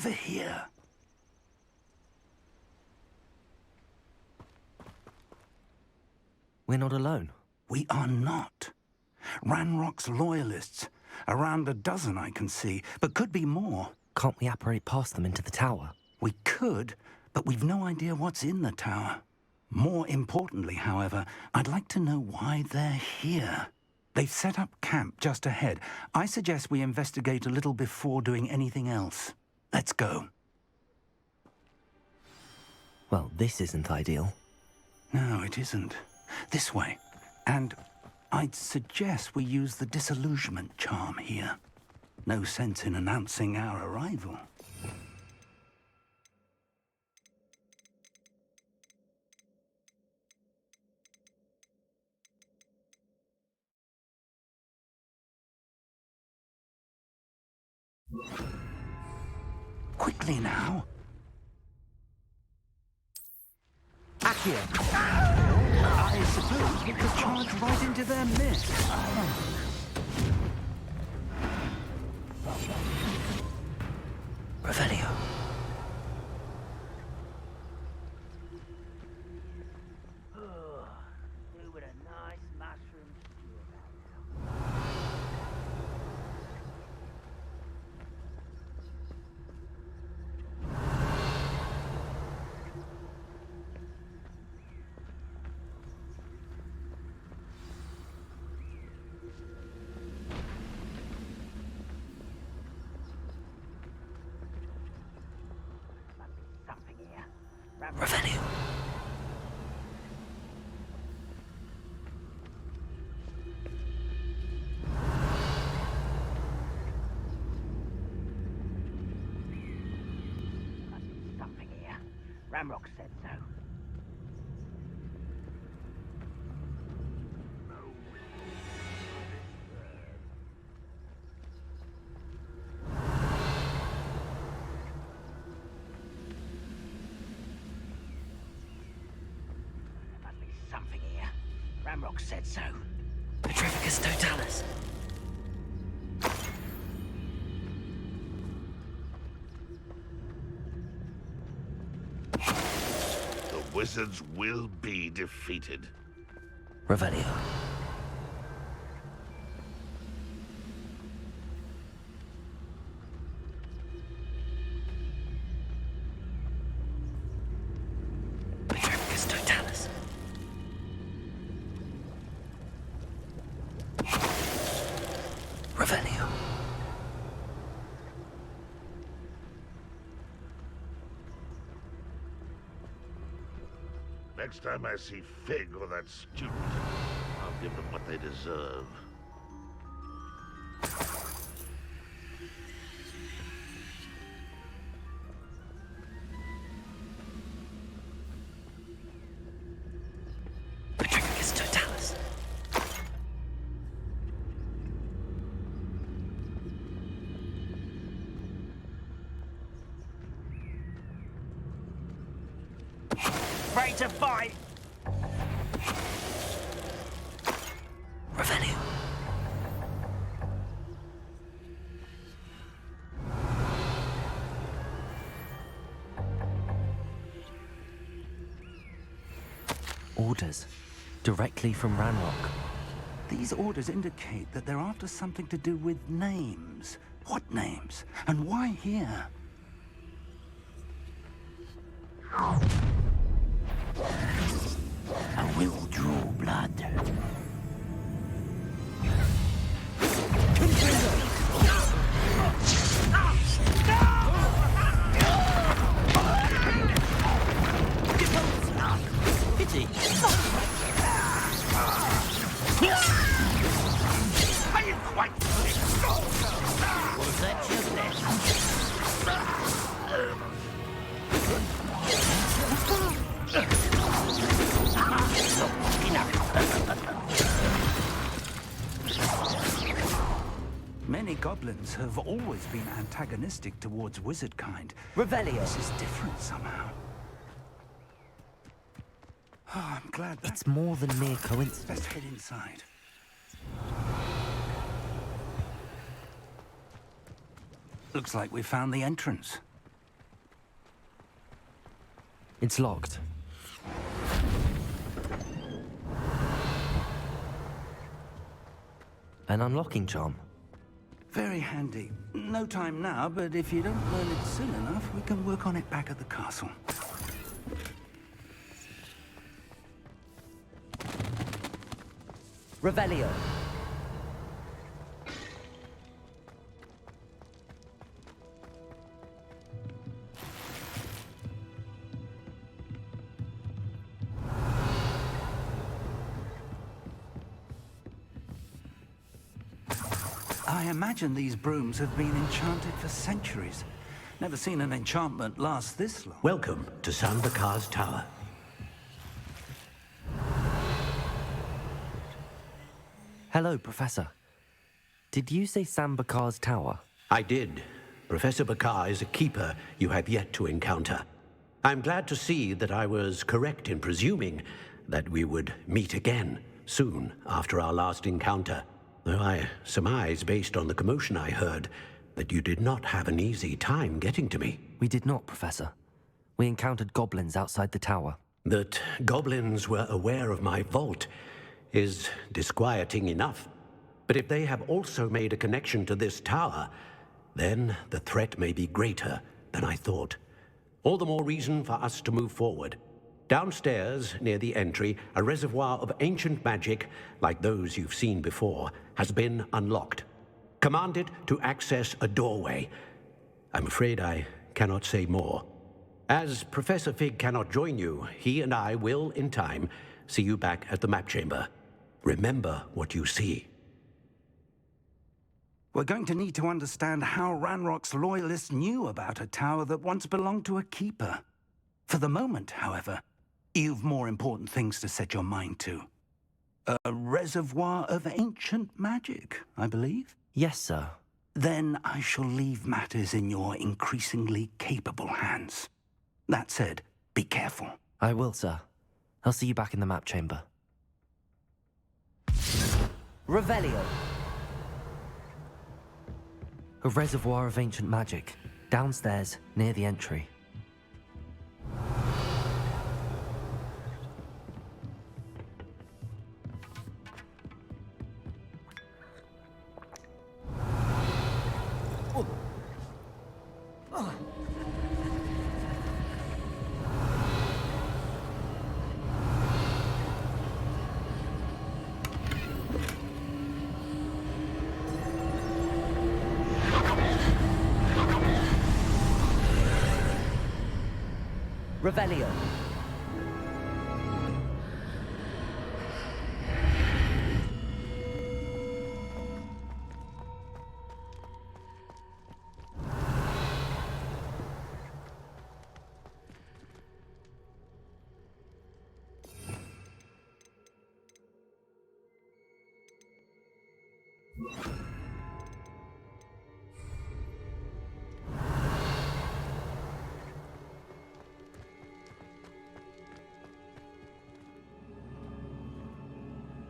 over here. We're not alone. We are not. Ranrock's loyalists. Around a dozen I can see, but could be more. Can't we apparate past them into the tower? We could, but we've no idea what's in the tower. More importantly, however, I'd like to know why they're here. They've set up camp just ahead. I suggest we investigate a little before doing anything else. Let's go. Well, this isn't ideal. No, it isn't. This way. And I'd suggest we use the disillusionment charm here. No sense in announcing our arrival. Quickly now. Accio! I suppose we could charge right into their midst. Revelio. Do with a nice mushroom stew about now. Something here. Revelio. Something here. Ramrock said so. There must be something here. Ramrock said so. Petrificus totalis. The wizards will be defeated. Revelio. Petrificus totalis. Revelio. Next time I see Fig or that student, I'll give them what they deserve. Petrificus totalis. Ready to fight! Revelio. Orders. Directly from Ranrock. These orders indicate that they're after something to do with names. What names? And why here? I will draw blood. Pity. Are you quite was that just Many goblins have always been antagonistic towards wizard kind. Revelio. This is different somehow. Oh, I'm glad that... It's more than mere coincidence. Let's head inside. Looks like we found the entrance. It's locked. An unlocking charm. Very handy. No time now, but if you don't learn it soon enough, we can work on it back at the castle. Revelio. I imagine these brooms have been enchanted for centuries. Never seen an enchantment last this long. Welcome to Sambakar's Tower. Hello, Professor. Did you say Sambakar's tower? I did. Professor Bakar is a keeper you have yet to encounter. I'm glad to see that I was correct in presuming that we would meet again soon after our last encounter. Though I surmise, based on the commotion I heard, that you did not have an easy time getting to me. We did not, Professor. We encountered goblins outside the tower. That goblins were aware of my vault is disquieting enough. But if they have also made a connection to this tower, then the threat may be greater than I thought. All the more reason for us to move forward. Downstairs, near the entry, a reservoir of ancient magic, like those you've seen before, has been unlocked. Command it to access a doorway. I'm afraid I cannot say more. As Professor Fig cannot join you, he and I will, in time, see you back at the map chamber. Remember what you see. We're going to need to understand how Ranrock's loyalists knew about a tower that once belonged to a keeper. For the moment, however, you've more important things to set your mind to. A reservoir of ancient magic, I believe? Yes, sir. Then I shall leave matters in your increasingly capable hands. That said, be careful. I will, sir. I'll see you back in the map chamber. Revelio. A reservoir of ancient magic, downstairs, near the entry. Revelio.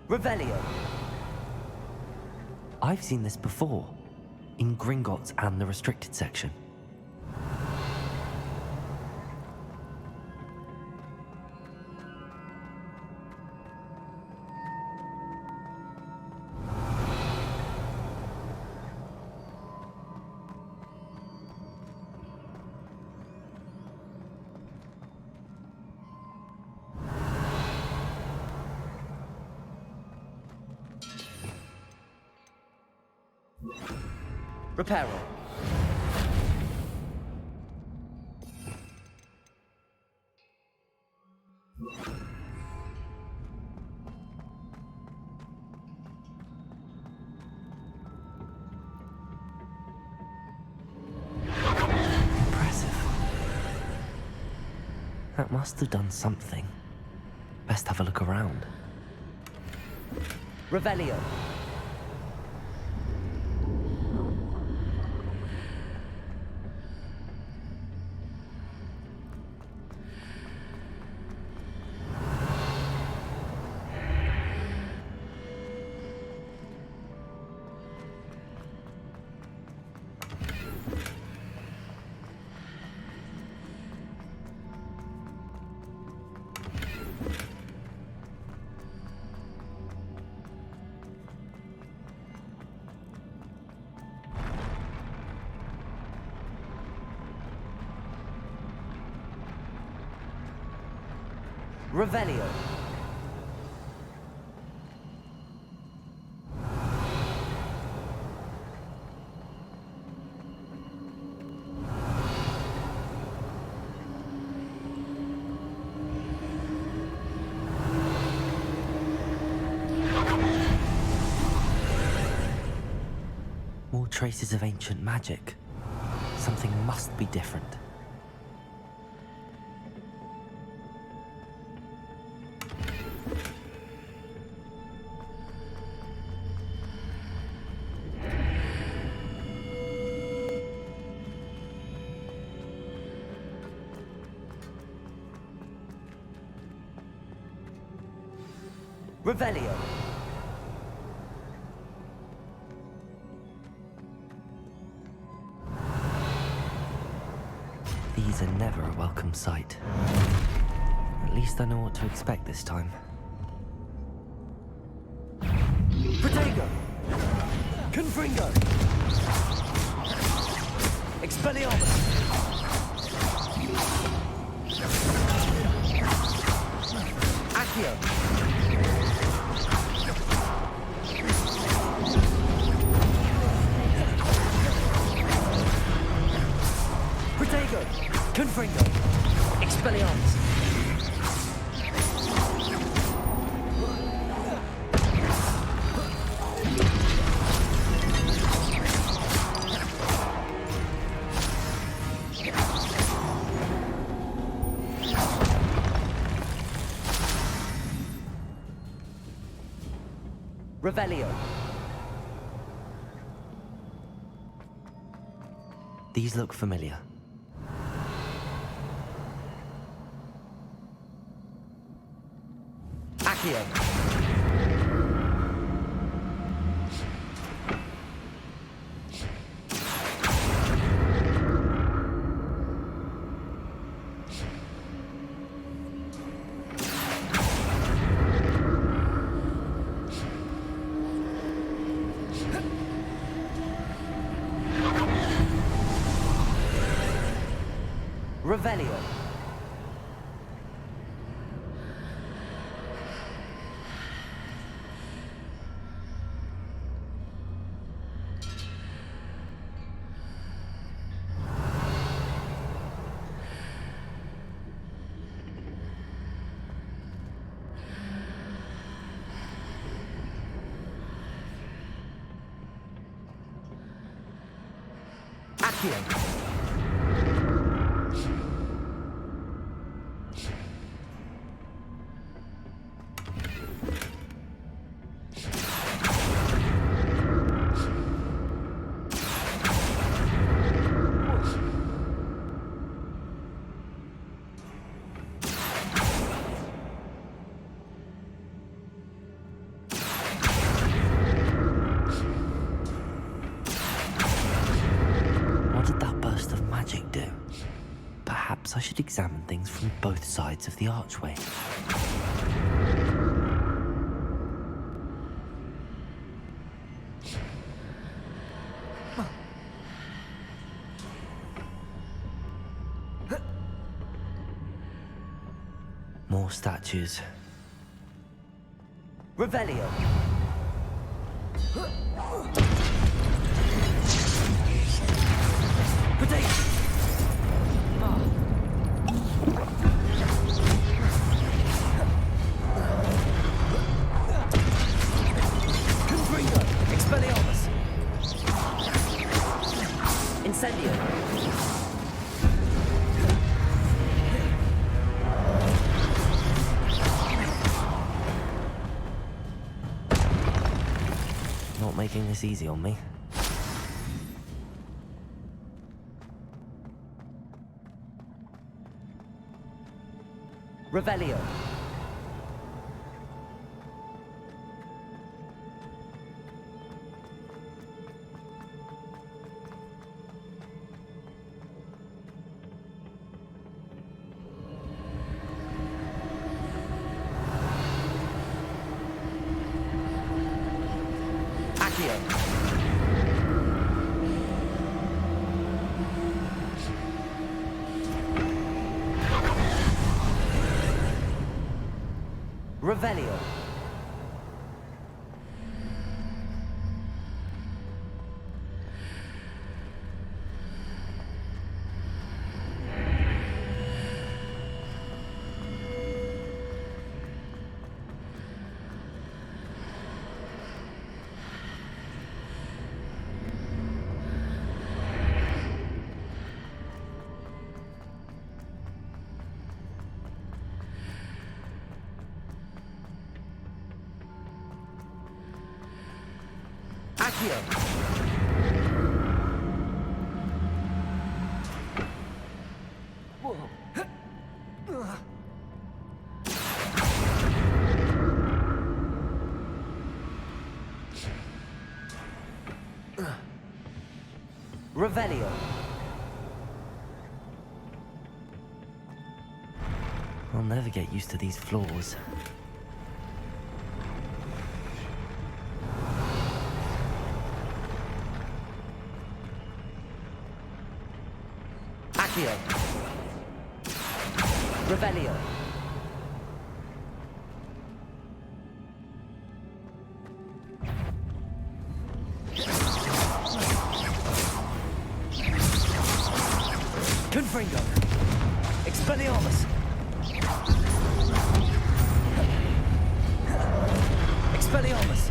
Revelio. I've seen this before, in Gringotts and the restricted section. Reparo. Impressive. That must have done something. Best have a look around. Revelio. Revelio. More traces of ancient magic. Something must be different. Revelio. These are never a welcome sight. At least I know what to expect this time. Protego! Confringo! Expelliarmus! Accio! Protego! Confringo! Expelliarmus! Revelio. These look familiar. Accio. Revelio. Accio. What did that burst of magic do? Perhaps I should examine things from both sides of the archway. More statues. Revelio. Potato. Confringo. Expelliarmus. Incendio. Not making this easy on me. Revelio. Accio. Revelio. Revelio. I'll never get used to these floors. Accio. Revelio. Confringo. Expelliarmus. Expelliarmus.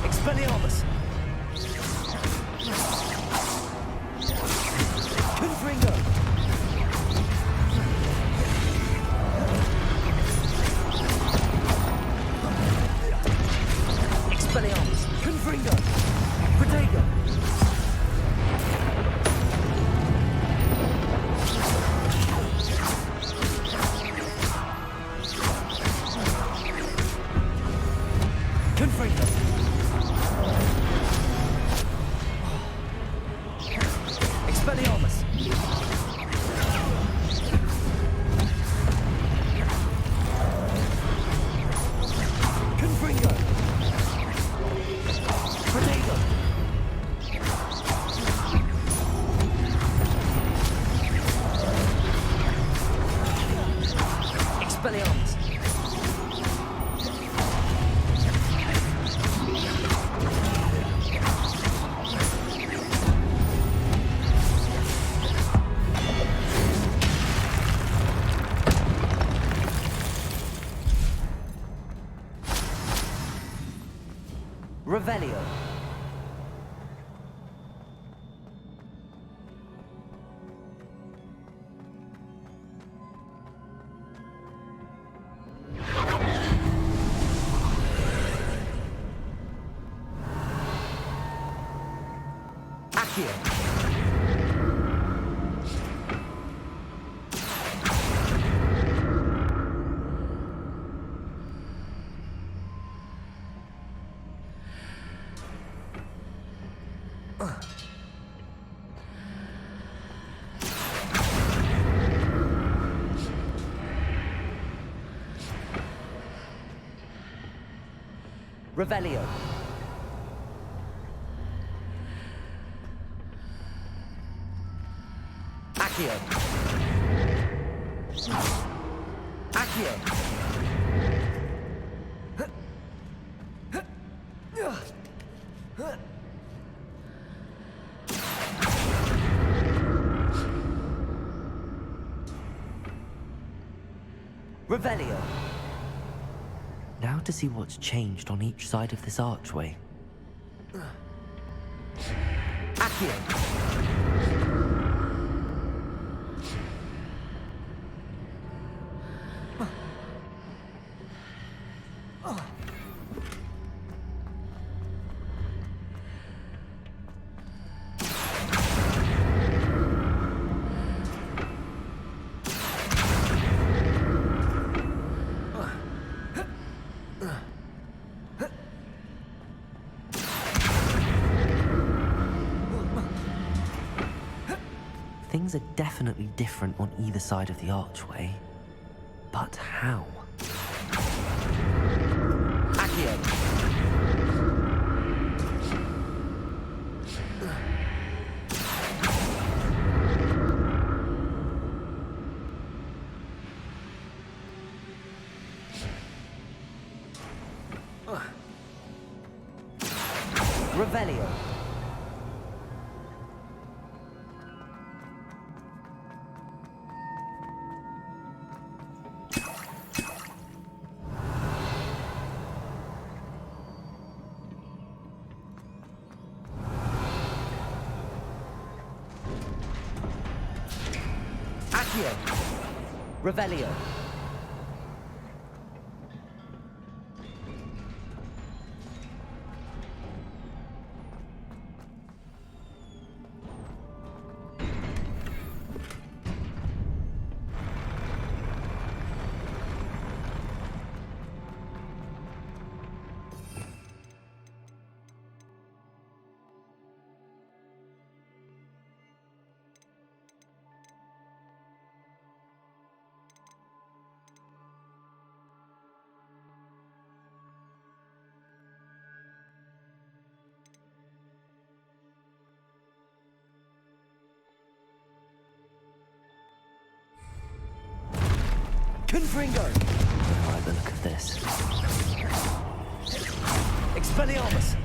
Expelliarmus. Confringo. Expelliarmus. Confringo. Protego. Confringo. Expelliarmus. Confringo. Protego. Expelliarmus. Revelio. Accio. Revelio. Accio. Accio. Revelio. Now to see what's changed on each side of this archway. Accio. Things are definitely different on either side of the archway. But how? Accio! Revelio. Accio. Revelio. Confringo! I like the look of this. Expelliarmus!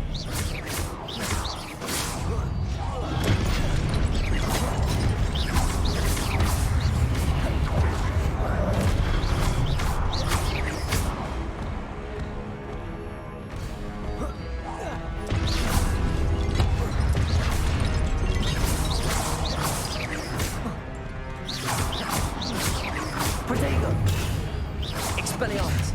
Protego! Expelliarmus!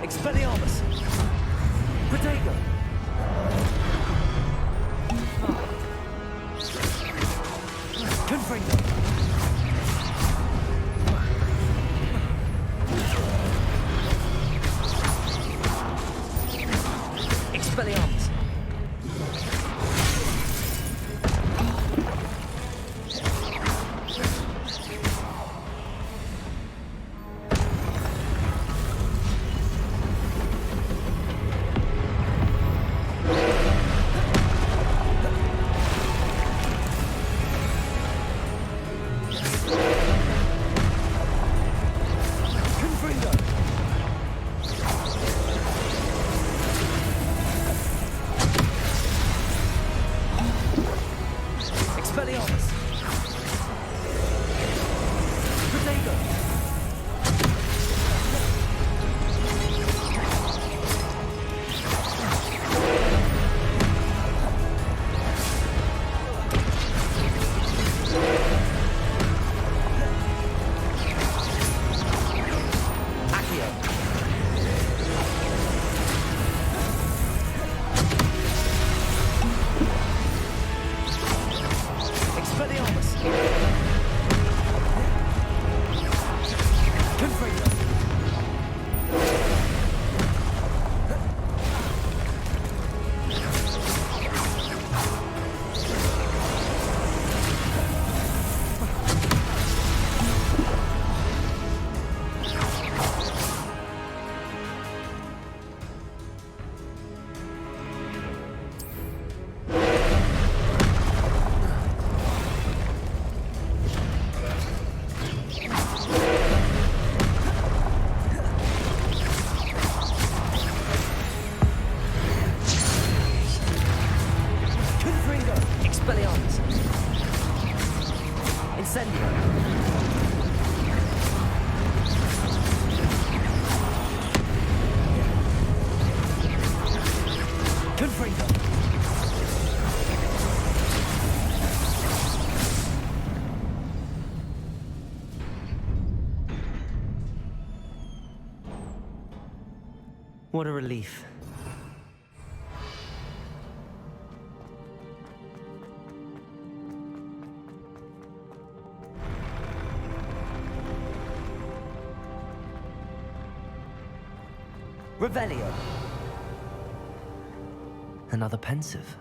Expelliarmus! Protego! Confringo! Expelliarmus! Confringo! Expelliarmus! Protego! Accio! Expelliarmus! Confringo! Confringo! Expelliarmus! Incendio! Confringo! What a relief. Revelio. Another pensive.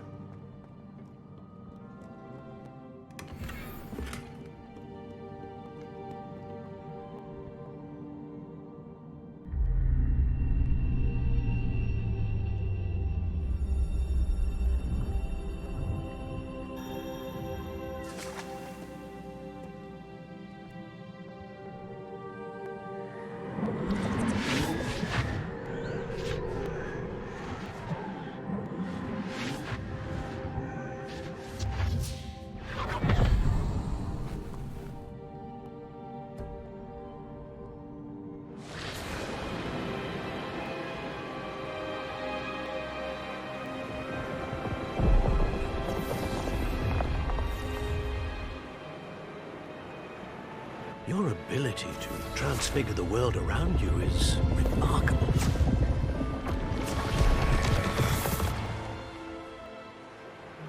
Your ability to transfigure the world around you is remarkable.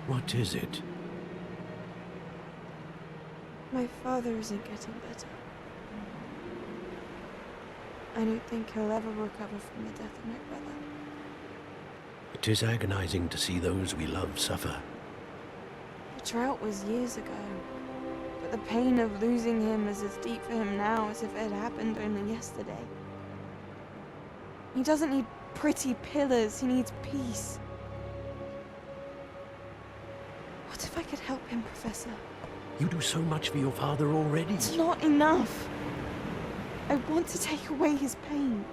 What is it? My father isn't getting better. I don't think he'll ever recover from the death of my brother. It is agonizing to see those we love suffer. The drought was years ago, but the pain of losing him is as deep for him now as if it had happened only yesterday. He doesn't need pretty pillars, he needs peace. What if I could help him, Professor? You do so much for your father already. It's not enough. I want to take away his pain.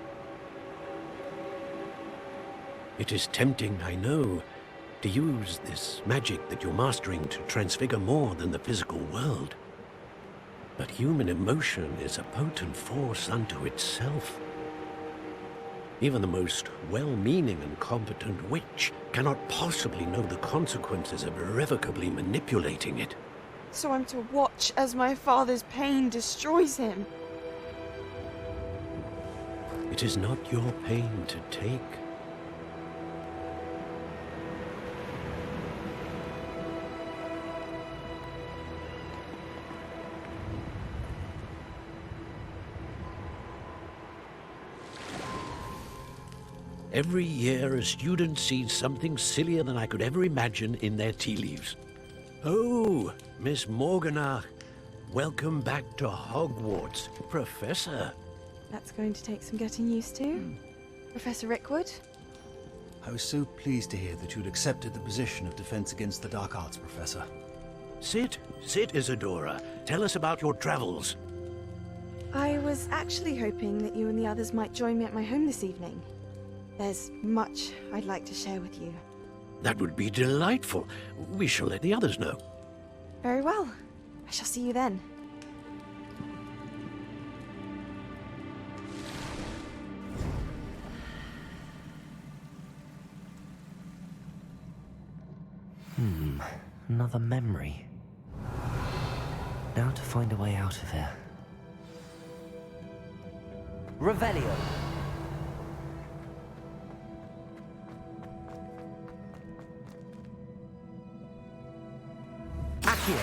It is tempting, I know, to use this magic that you're mastering to transfigure more than the physical world. But human emotion is a potent force unto itself. Even the most well-meaning and competent witch cannot possibly know the consequences of irrevocably manipulating it. So I'm to watch as my father's pain destroys him. It is not your pain to take. Every year, a student sees something sillier than I could ever imagine in their tea leaves. Oh, Miss Morganach, welcome back to Hogwarts, Professor. That's going to take some getting used to. Professor Rickwood? I was so pleased to hear that you'd accepted the position of Defense Against the Dark Arts, Professor. Sit, Isadora. Tell us about your travels. I was actually hoping that you and the others might join me at my home this evening. There's much I'd like to share with you. That would be delightful. We shall let the others know. Very well. I shall see you then. Another memory. Now to find a way out of here. Revelio. Accio.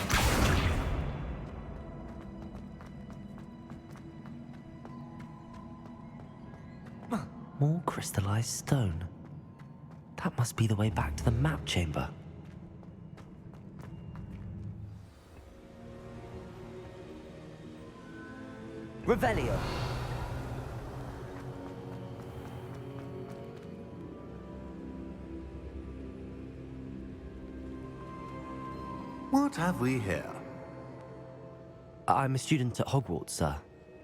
More crystallized stone. That must be the way back to the map chamber. Revelio. What have we here? I'm a student at Hogwarts, sir.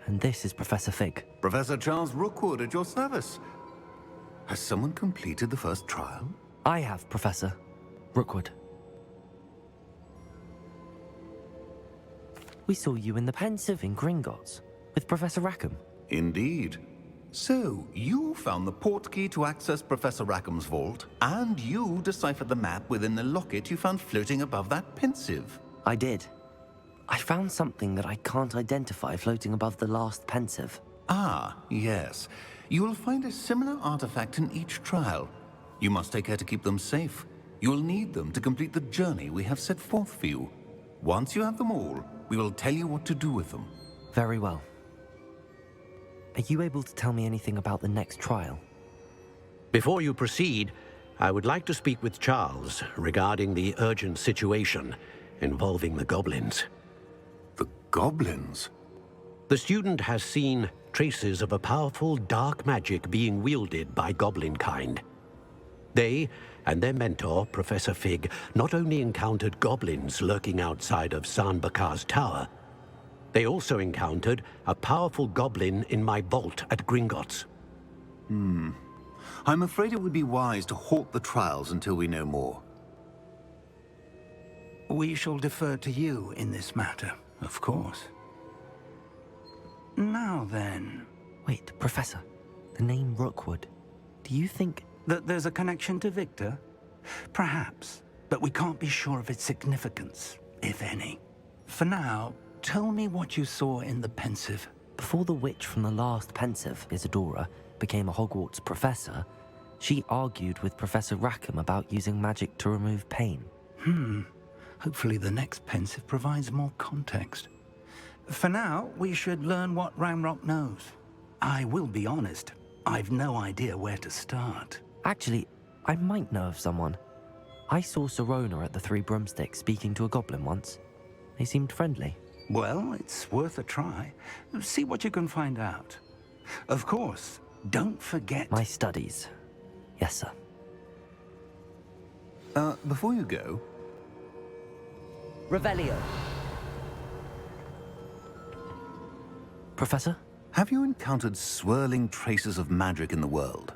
And this is Professor Fig. Professor Charles Rookwood at your service. Has someone completed the first trial? I have, Professor Rookwood. We saw you in the Pensive in Gringotts with Professor Rackham. Indeed. So, you found the port key to access Professor Rackham's vault, and you deciphered the map within the locket you found floating above that Pensive. I did. I found something that I can't identify floating above the last Pensive. Ah, yes. You will find a similar artifact in each trial. You must take care to keep them safe. You will need them to complete the journey we have set forth for you. Once you have them all, we will tell you what to do with them. Very well. Are you able to tell me anything about the next trial? Before you proceed, I would like to speak with Charles regarding the urgent situation involving the goblins. The goblins? The student has seen traces of a powerful dark magic being wielded by goblin kind. They and their mentor, Professor Fig, not only encountered goblins lurking outside of San Bakar's tower, they also encountered a powerful goblin in my vault at Gringotts. I'm afraid it would be wise to halt the trials until we know more. We shall defer to you in this matter, of course. Now then, Wait, Professor. The name Rookwood. Do you think... that there's a connection to Victor? Perhaps, but we can't be sure of its significance, if any. For now, tell me what you saw in the pensive. Before the witch from the last pensive, Isadora, became a Hogwarts professor, she argued with Professor Rackham about using magic to remove pain. Hopefully the next pensive provides more context. For now, we should learn what Ranrock knows. I will be honest, I've no idea where to start. Actually, I might know of someone. I saw Sirona at the Three Broomsticks speaking to a goblin once. They seemed friendly. Well, it's worth a try. See what you can find out. Of course, don't forget... My studies. Yes, sir. Before you go, Revelio. Professor? have you encountered swirling traces of magic in the world?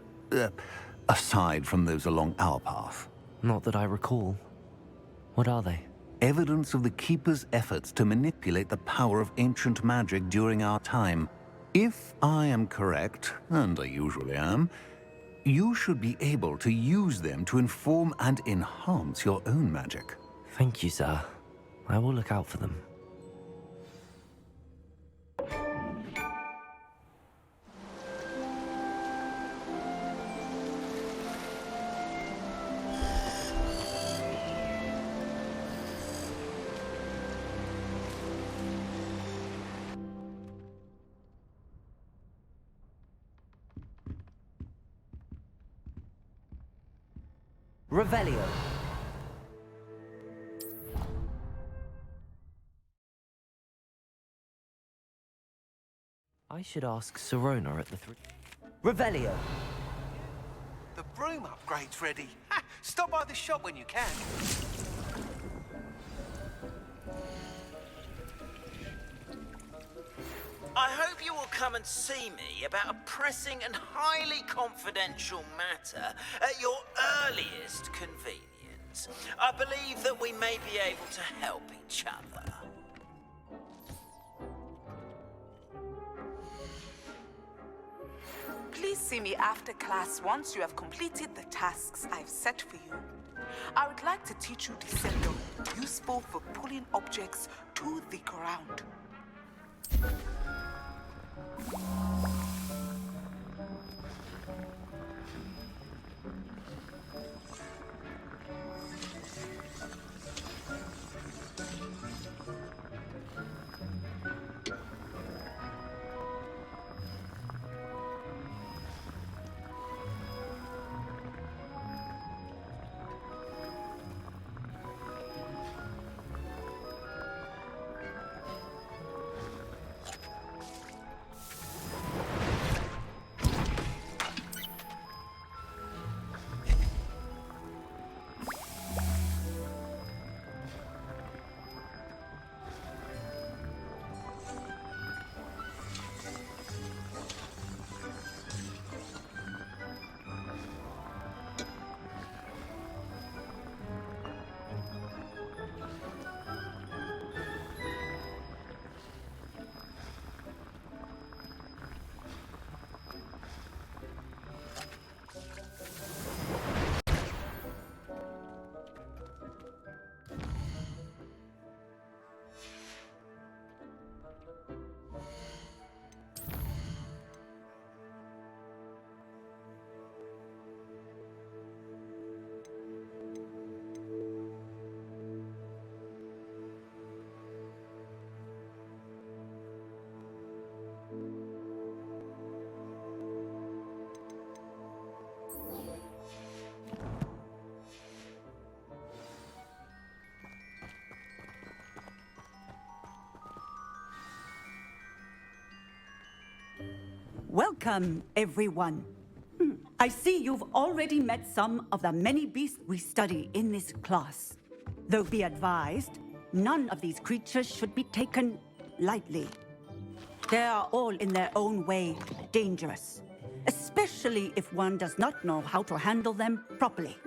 Aside from those along our path. Not that I recall. What are they? Evidence of the Keeper's efforts to manipulate the power of ancient magic during our time. If I am correct, and I usually am, you should be able to use them to inform and enhance your own magic. Thank you, sir. I will look out for them. Revelio. I should ask Sirona at the Three... Revelio. The broom upgrade's ready. Ha! Stop by the shop when you can. I hope you will come and see me about a pressing and highly confidential matter at your earliest convenience. I believe that we may be able to help each other. Please see me after class once you have completed the tasks I've set for you. I would like to teach you Descendo, useful for pulling objects to the ground. Welcome, everyone. I see you've already met some of the many beasts we study in this class. Though be advised, none of these creatures should be taken lightly. They are all in their own way dangerous, especially if one does not know how to handle them properly.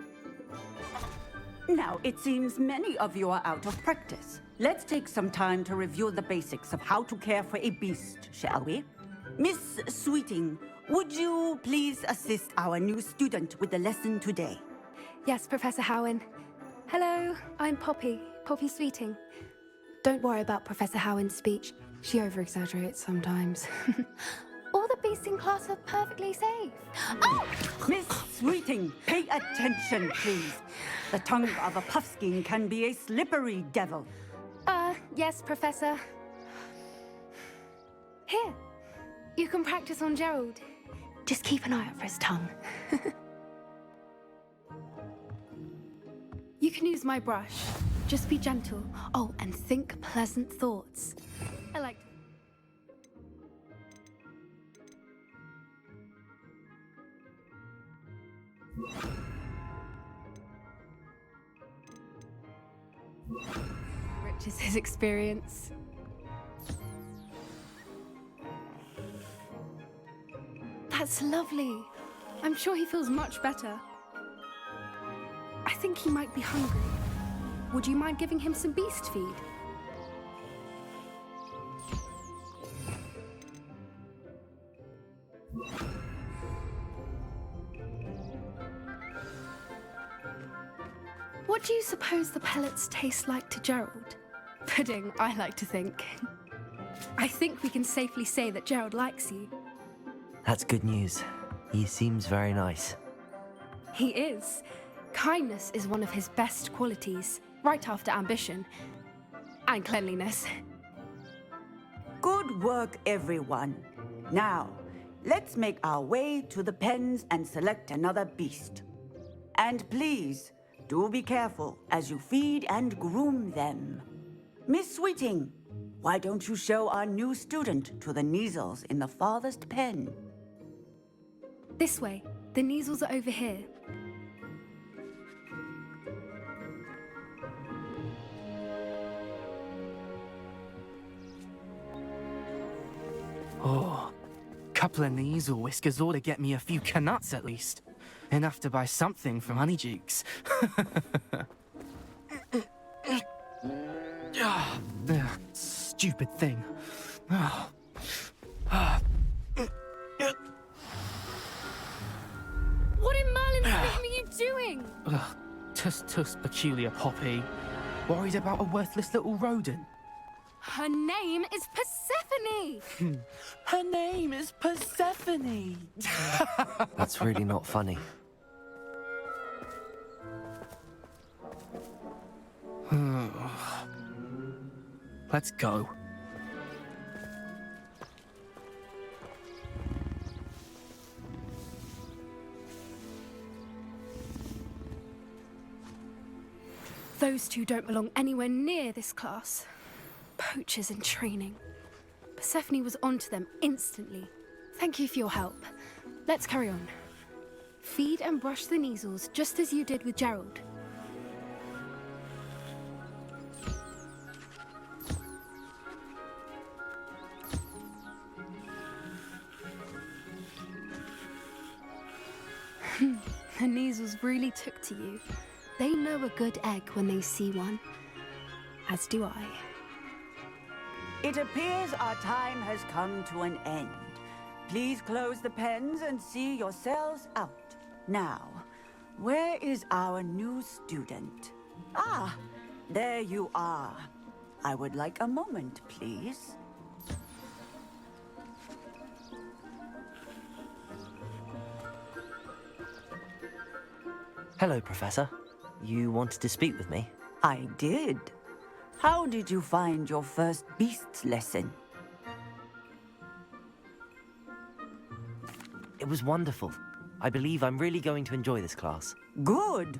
Now, it seems many of you are out of practice. Let's take some time to review the basics of how to care for a beast, shall we? Miss Sweeting, would you please assist our new student with the lesson today? Yes, Professor Howen. Hello, I'm Poppy Sweeting. Don't worry about Professor Howen's speech. She over-exaggerates sometimes. All the beasts in class are perfectly safe. Oh! Miss Sweeting, pay attention, please. The tongue of a puffskein can be a slippery devil. Yes, Professor. Here, you can practice on Gerald. Just keep an eye out for his tongue. You can use my brush. Just be gentle. Oh, and think pleasant thoughts. I like... Rich is his experience. That's lovely. I'm sure he feels much better. I think he might be hungry. Would you mind giving him some beast feed? What do you suppose the pellets taste like to Gerald? Pudding, I like to think. I think we can safely say that Gerald likes you. That's good news. He seems very nice. He is. Kindness is one of his best qualities, right after ambition. And cleanliness. Good work, everyone. Now, let's make our way to the pens and select another beast. And please, do be careful as you feed and groom them. Miss Sweeting, why don't you show our new student to the Neasels in the farthest pen? This way. The Neasels are over here. Oh, couple of Neasel whiskers ought to get me a few canuts at least. Enough to buy something from Honeydukes. Stupid thing. What in Merlin's name are you doing? Tuss, peculiar Poppy. Worried about a worthless little rodent. Her name is Persephone! Her name is Persephone! That's really not funny. Let's go. Those two don't belong anywhere near this class. Poachers in training. Persephone was onto them instantly. Thank you for your help. Let's carry on. Feed and brush the Neasels just as you did with Gerald. The Neasels really took to you. They know a good egg when they see one. As do I. It appears our time has come to an end. Please close the pens and see yourselves out. Now, where is our new student? Ah, there you are. I would like a moment, please. Hello, Professor. You wanted to speak with me? I did. How did you find your first beasts lesson? It was wonderful. I believe I'm really going to enjoy this class. Good.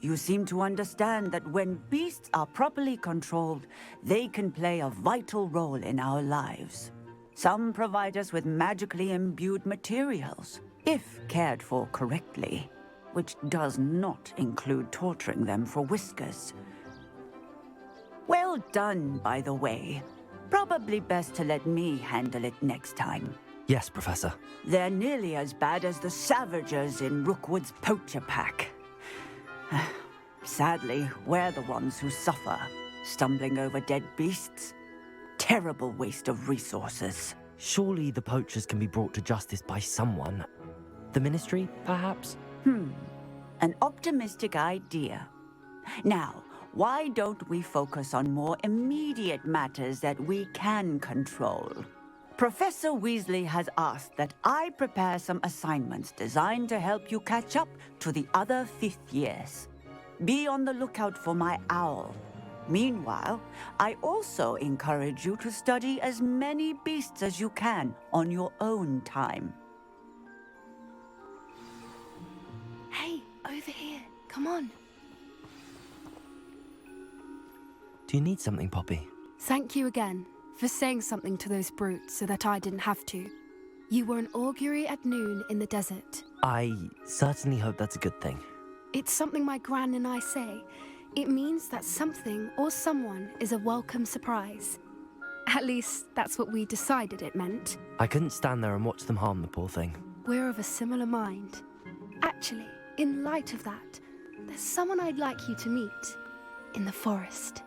You seem to understand that when beasts are properly controlled, they can play a vital role in our lives. Some provide us with magically imbued materials, if cared for correctly, which does not include torturing them for whiskers. Well done, by the way. Probably best to let me handle it next time. Yes, Professor. They're nearly as bad as the Savagers in Rookwood's poacher pack. Sadly, we're the ones who suffer, stumbling over dead beasts. Terrible waste of resources. Surely the poachers can be brought to justice by someone. The Ministry, perhaps? An optimistic idea. Now, why don't we focus on more immediate matters that we can control? Professor Weasley has asked that I prepare some assignments designed to help you catch up to the other fifth years. Be on the lookout for my owl. Meanwhile, I also encourage you to study as many beasts as you can on your own time. Hey, over here. Come on. Do you need something, Poppy? Thank you again for saying something to those brutes so that I didn't have to. You were an augury at noon in the desert. I certainly hope that's a good thing. It's something my gran and I say. It means that something or someone is a welcome surprise. At least, that's what we decided it meant. I couldn't stand there and watch them harm the poor thing. We're of a similar mind. Actually, in light of that, there's someone I'd like you to meet in the forest.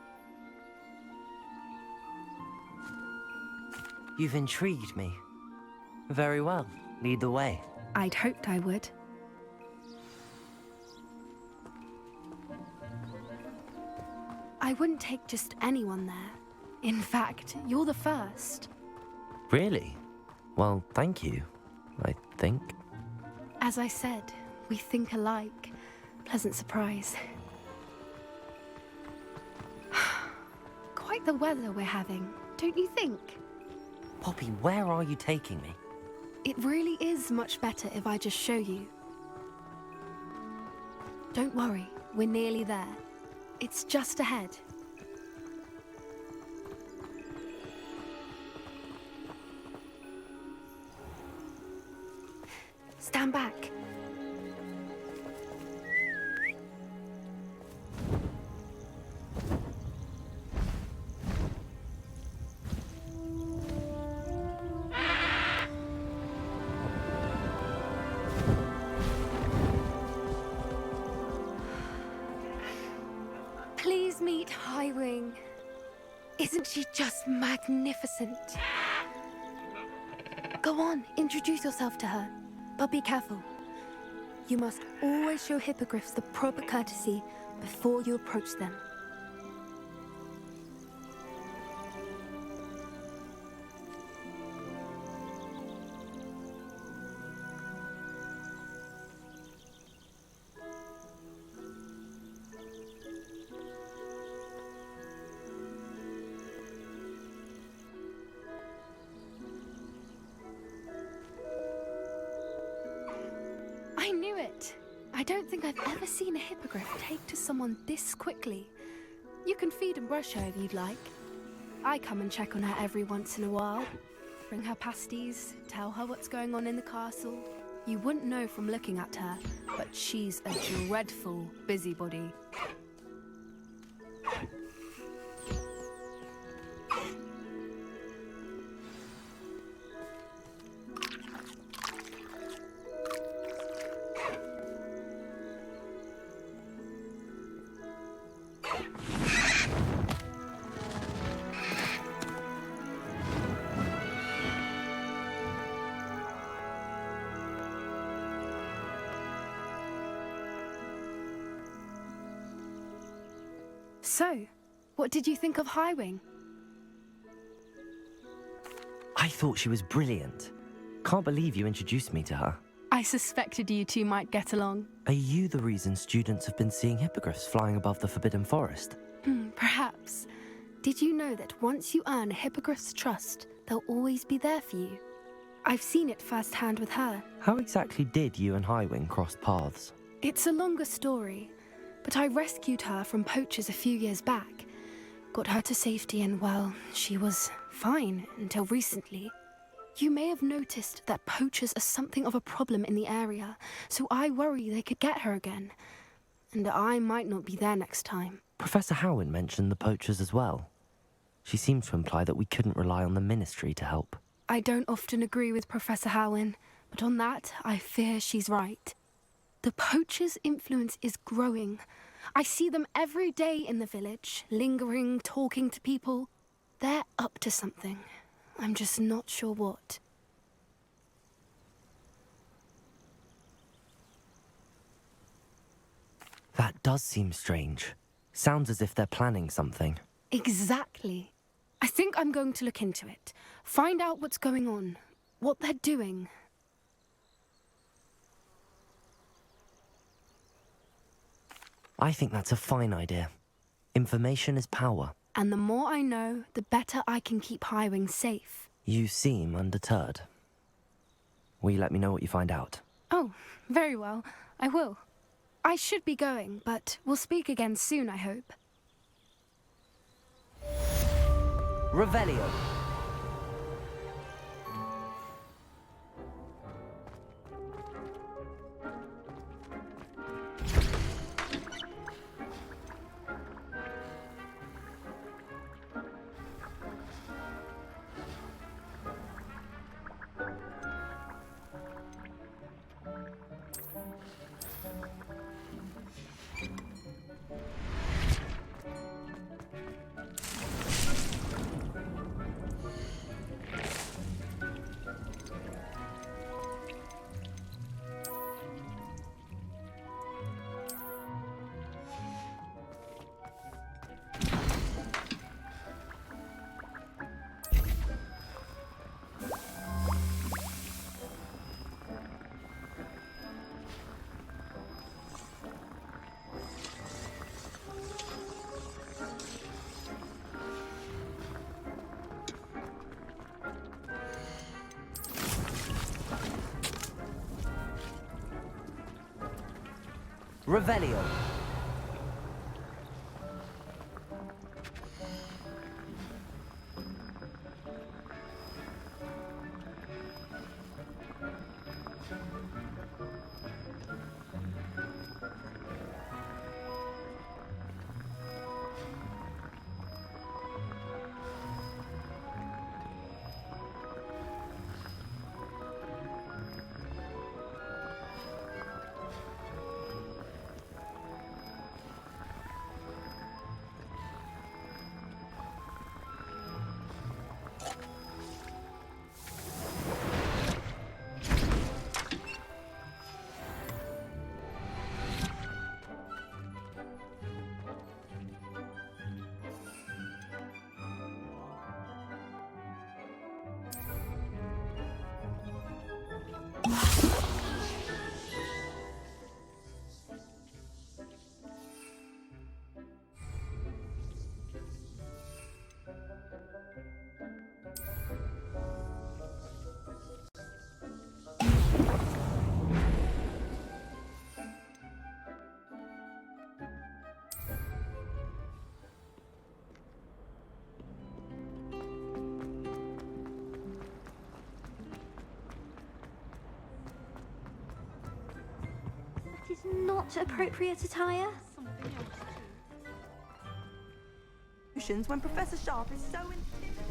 You've intrigued me. Very well. Lead the way. I'd hoped I would. I wouldn't take just anyone there. In fact, you're the first. Really? Well, thank you, I think. As I said, we think alike. Pleasant surprise. Quite the weather we're having, don't you think? Poppy, where are you taking me? It really is much better if I just show you. Don't worry, we're nearly there. It's just ahead. Stand back. Please meet Highwing. Isn't she just magnificent? Go on, introduce yourself to her. But be careful. You must always show hippogriffs the proper courtesy before you approach them. I knew it! I don't think I've ever seen a hippogriff take to someone this quickly. You can feed and brush her if you'd like. I come and check on her every once in a while. Bring her pasties, tell her what's going on in the castle. You wouldn't know from looking at her, but she's a dreadful busybody. So, what did you think of Highwing? I thought she was brilliant. Can't believe you introduced me to her. I suspected you two might get along. Are you the reason students have been seeing hippogriffs flying above the Forbidden Forest? Perhaps. Did you know that once you earn a hippogriff's trust, they'll always be there for you? I've seen it firsthand with her. How exactly did you and Highwing cross paths? It's a longer story, but I rescued her from poachers a few years back. Got her to safety and, well, she was fine until recently. You may have noticed that poachers are something of a problem in the area, so I worry they could get her again. And I might not be there next time. Professor Howen mentioned the poachers as well. She seemed to imply that we couldn't rely on the Ministry to help. I don't often agree with Professor Howen, but on that, I fear she's right. The poachers' influence is growing. I see them every day in the village, lingering, talking to people. They're up to something. I'm just not sure what. That does seem strange. Sounds as if they're planning something. Exactly. I think I'm going to look into it. Find out what's going on, what they're doing. I think that's a fine idea. Information is power. And the more I know, the better I can keep Highwing safe. You seem undeterred. Will you let me know what you find out? Oh, very well. I will. I should be going, but we'll speak again soon, I hope. Revelio. Revelio. Is not appropriate attire. When Professor Sharp is so intimidating.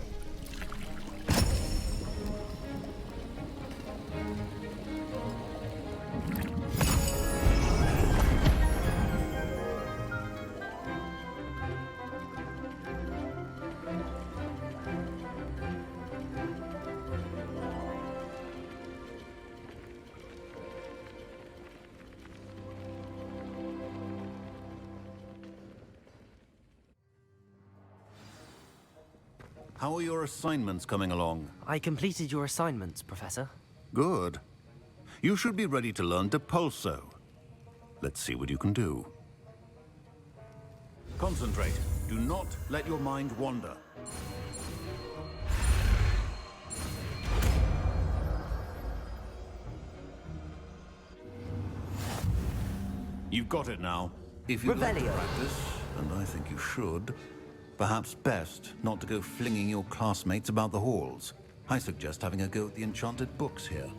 How are your assignments coming along? I completed your assignments, Professor. Good. You should be ready to learn Depulso. Let's see what you can do. Concentrate. Do not let your mind wander. You've got it now. If you like to practice, and I think you should, perhaps best not to go flinging your classmates about the halls. I suggest having a go at the enchanted books here.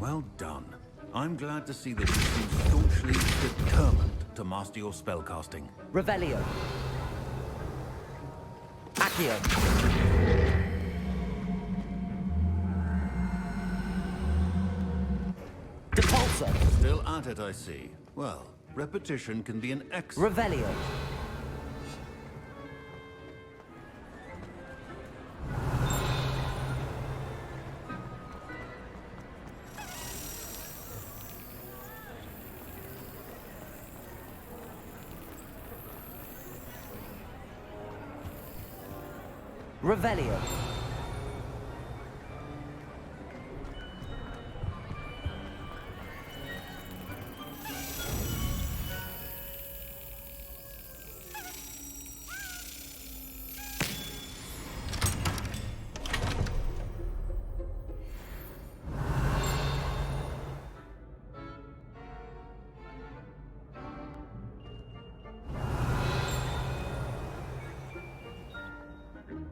Well done. I'm glad to see that you seem staunchly determined to master your spellcasting. Revelio. Accio. Depulso. Still at it, I see. Well, repetition can be an excellent... Revelio. Revelio.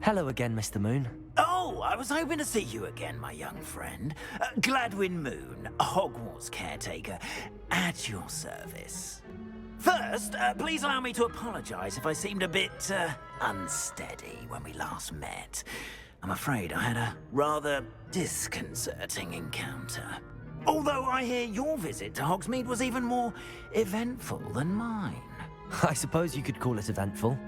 Hello again, Mr. Moon. Oh, I was hoping to see you again, my young friend. Gladwin Moon, Hogwarts caretaker, at your service. First, please allow me to apologize if I seemed a bit, unsteady when we last met. I'm afraid I had a rather disconcerting encounter. Although I hear your visit to Hogsmeade was even more eventful than mine. I suppose you could call it eventful.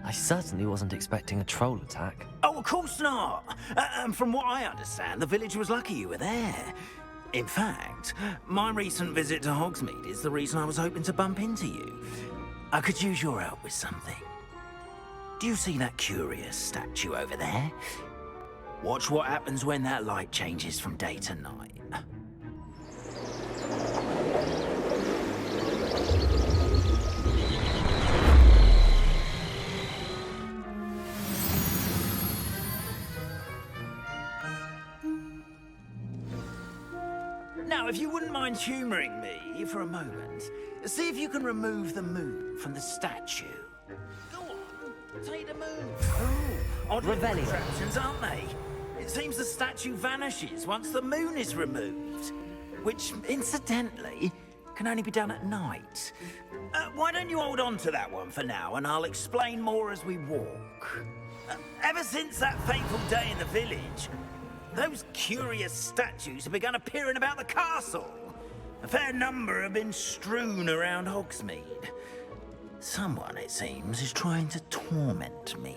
I certainly wasn't expecting a troll attack. Oh, of course not. And from what I understand, the village was lucky you were there. In fact, my recent visit to Hogsmeade is the reason I was hoping to bump into you. I could use your help with something. Do you see that curious statue over there? Watch what happens when that light changes from day to night. Now, if you wouldn't mind humouring me for a moment, see if you can remove the moon from the statue. Go on, take the moon. Ooh, odd little contraptions, aren't they? It seems the statue vanishes once the moon is removed, which, incidentally, can only be done at night. Why don't you hold on to that one for now, and I'll explain more as we walk. Ever since that fateful day in the village, those curious statues have begun appearing about the castle. A fair number have been strewn around Hogsmeade. Someone, it seems, is trying to torment me.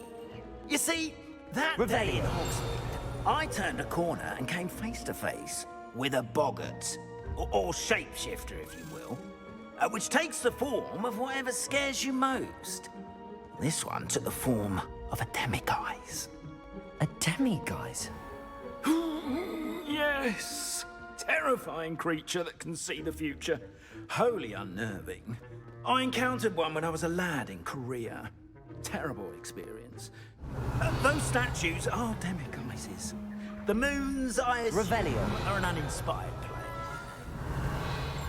You see, that day in Hogsmeade, I turned a corner and came face to face with a boggart, or shapeshifter, if you will, which takes the form of whatever scares you most. This one took the form of a demiguise. A demiguise? Yes! Terrifying creature that can see the future. Wholly unnerving. I encountered one when I was a lad in Korea. Terrible experience. Those statues are demiguises. The moons, I assume, are an uninspired play.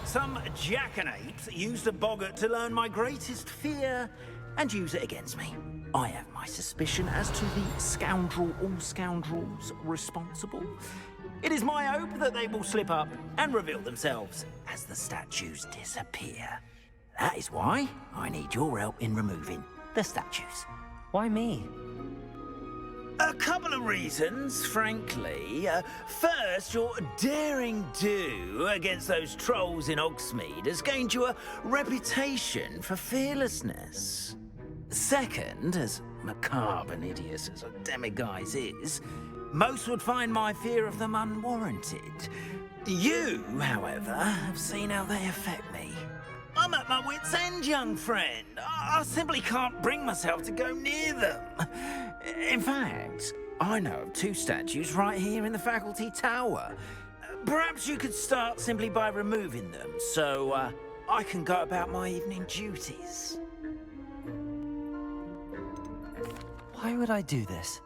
Some jackanapes used a boggart to learn my greatest fear and use it against me. I have my suspicion as to the scoundrel or scoundrels responsible. It is my hope that they will slip up and reveal themselves as the statues disappear. That is why I need your help in removing the statues. Why me? A couple of reasons, frankly. First, your daring do against those trolls in Hogsmeade has gained you a reputation for fearlessness. Second, as macabre and hideous as a demiguise is, most would find my fear of them unwarranted. You, however, have seen how they affect me. I'm at my wit's end, young friend. I simply can't bring myself to go near them. In fact, I know of 2 statues right here in the faculty tower. Perhaps you could start simply by removing them, so I can go about my evening duties. Why would I do this?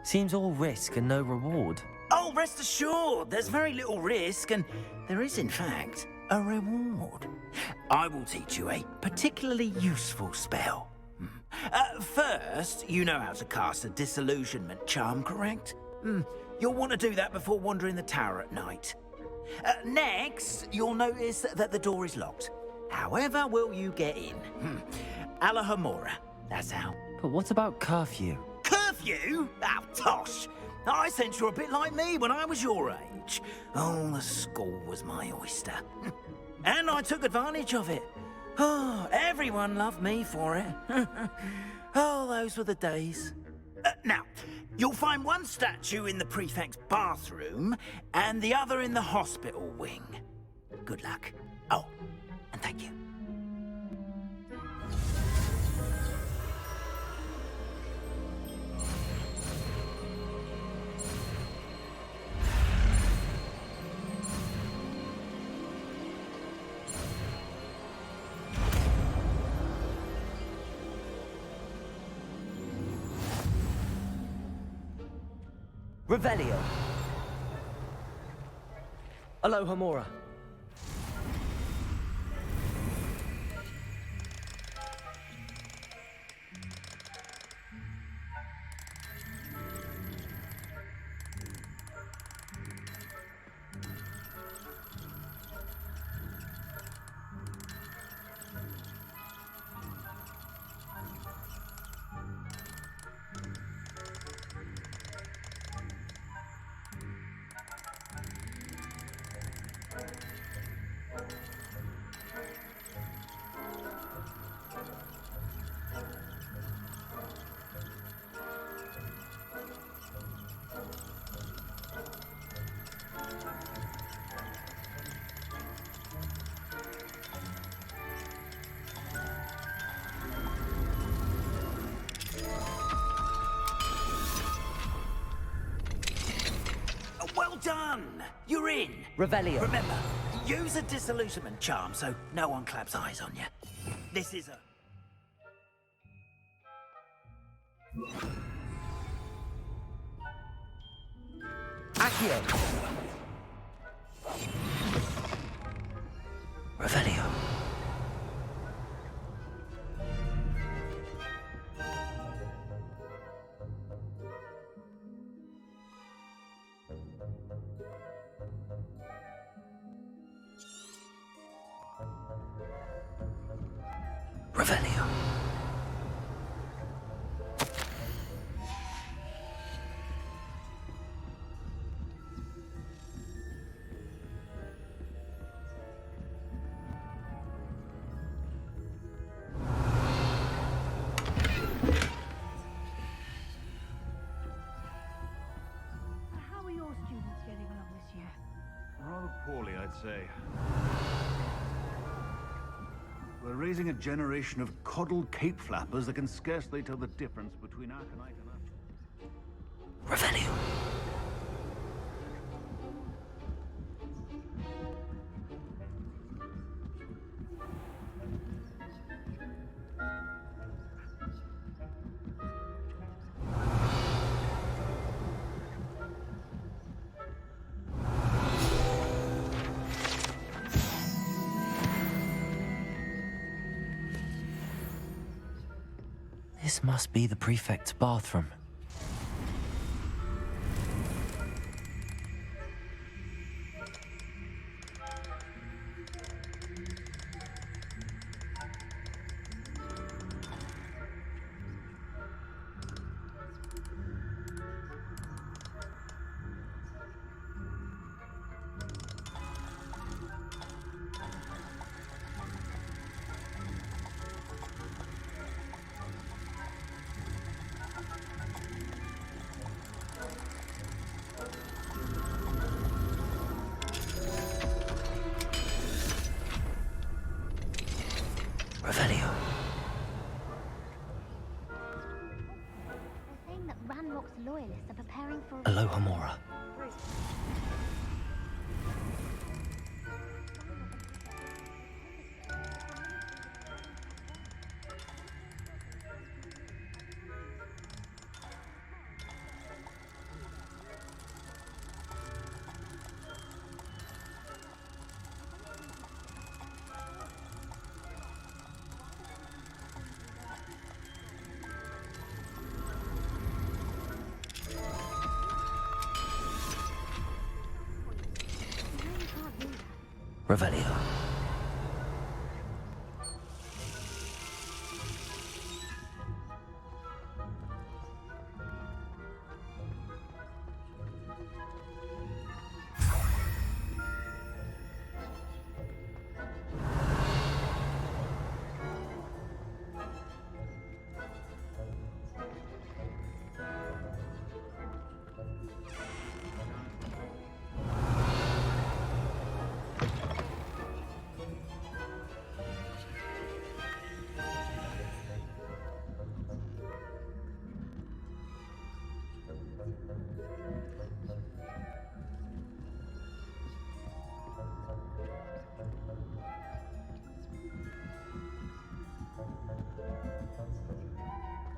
Seems all risk and no reward. Oh, rest assured, there's very little risk, and there is, in fact, a reward. I will teach you a particularly useful spell. First, you know how to cast a disillusionment charm, correct? You'll want to do that before wandering the tower at night. Next, you'll notice that the door is locked. However will you get in? Alahomora, that's how. But what about curfew? Curfew? Oh, tosh! I sense you're a bit like me when I was your age. Oh, the school was my oyster. And I took advantage of it. Oh, everyone loved me for it. Oh, those were the days. Now, you'll find one statue in the prefect's bathroom and the other in the hospital wing. Good luck. Oh, and thank you. Revelio. Alohomora. Well done! You're in! Revelio. Remember, use a disillusionment charm so no one claps eyes on you. This is a... Accio. Revelio. Revelio. How are your students getting along this year? Rather poorly, I'd say. We're raising a generation of coddled cape flappers that can scarcely tell the difference between Aconite and... Revelio. This must be the prefect's bathroom. Sherlock's loyalists are preparing for... Aloha Mora. Revelio.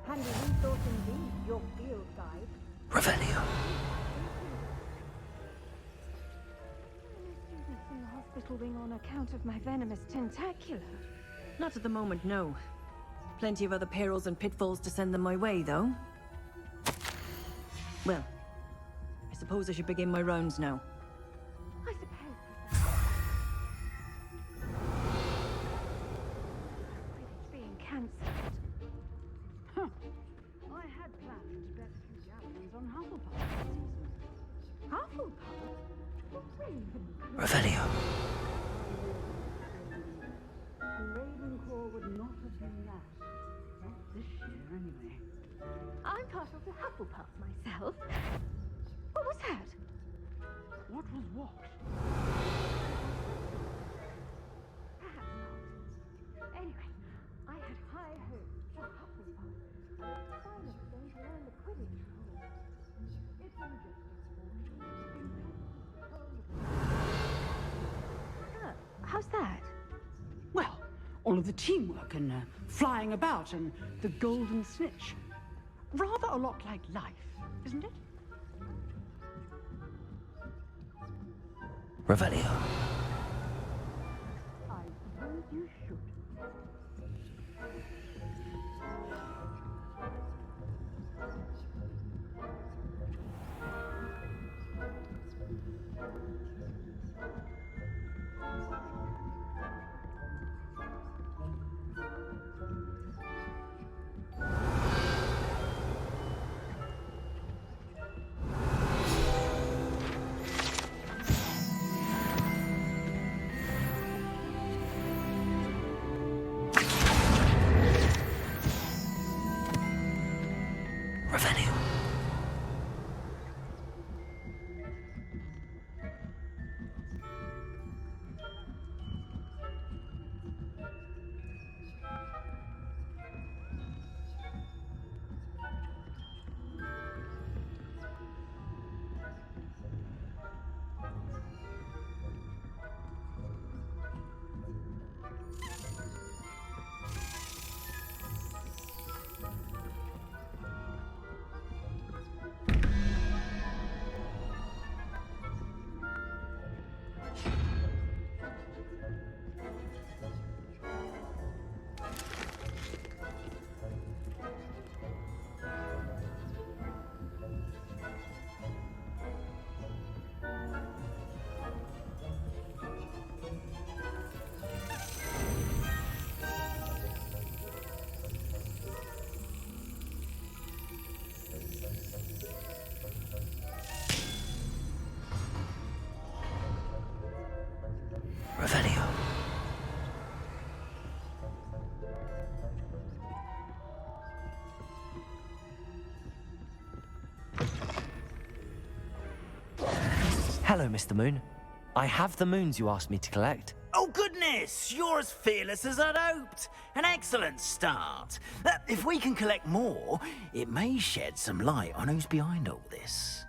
Handy resource indeed, your field guide. Revelio. Students in the hospital wing on account of my venomous tentacular. Not at the moment, no. Plenty of other perils and pitfalls to send them my way, though. Well, I suppose I should begin my rounds now. I suppose. It's being cancelled. Huh. I had planned to bet a few gallons on Hufflepuff this season. Hufflepuff? Revelio. Ravenclaw would not have been that. Not this year, anyway. I'm part of the Hufflepuff myself. What was that? What was what? Perhaps not. Anyway, I had high hopes for Hufflepuff. Silas going to learn the Quidditch rules. It's How's that? Well, all of the teamwork and flying about and the golden snitch. Rather a lot like life, isn't it? Revelio. I suppose you should. Revelio. Revelio. Hello, Mr. Moon. I have the moons you asked me to collect. Oh, goodness! You're as fearless as I'd hoped. An excellent start. If we can collect more, it may shed some light on who's behind all this.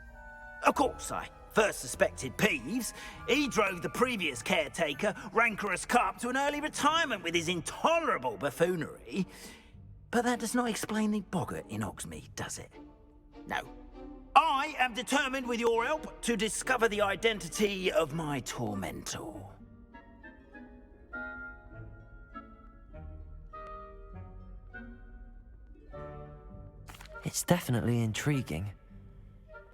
Of course, I first suspected Peeves. He drove the previous caretaker, Rancorous Carp, to an early retirement with his intolerable buffoonery. But that does not explain the boggart in Oksby, does it? No. I am determined, with your help, to discover the identity of my tormentor. It's definitely intriguing.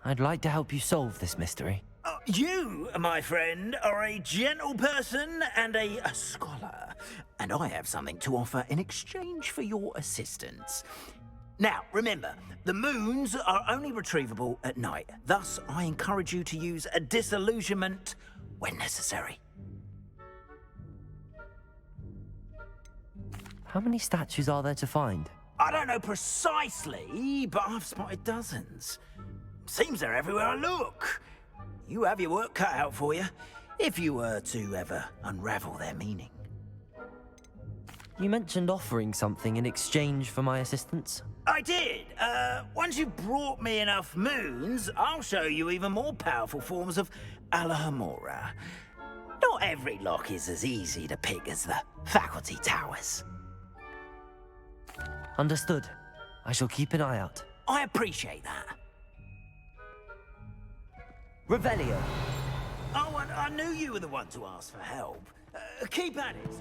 I'd like to help you solve this mystery. You, my friend, are a gentle person and a scholar, and I have something to offer in exchange for your assistance. Now, remember, the moons are only retrievable at night. Thus, I encourage you to use a disillusionment when necessary. How many statues are there to find? I don't know precisely, but I've spotted dozens. Seems they're everywhere I look. You have your work cut out for you, if you were to ever unravel their meaning. You mentioned offering something in exchange for my assistance. I did. Once you've brought me enough moons, I'll show you even more powerful forms of Alahamora. Not every lock is as easy to pick as the faculty towers. Understood. I shall keep an eye out. I appreciate that. Revelio. Oh, I knew you were the one to ask for help. Keep at it.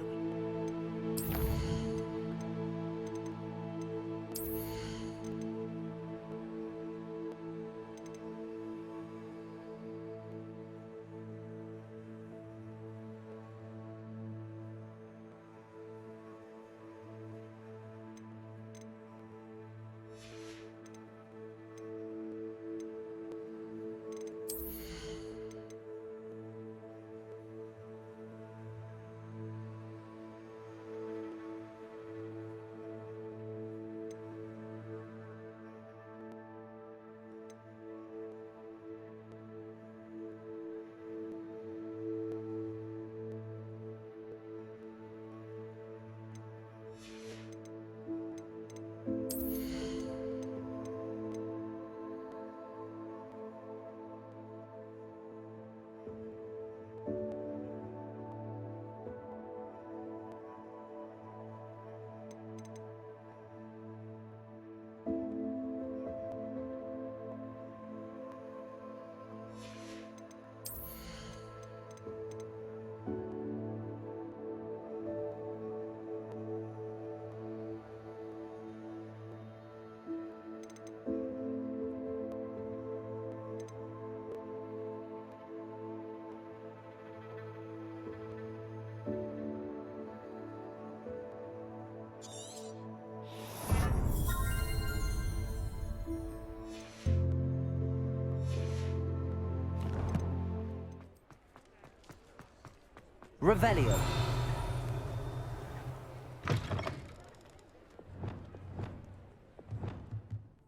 Revelio.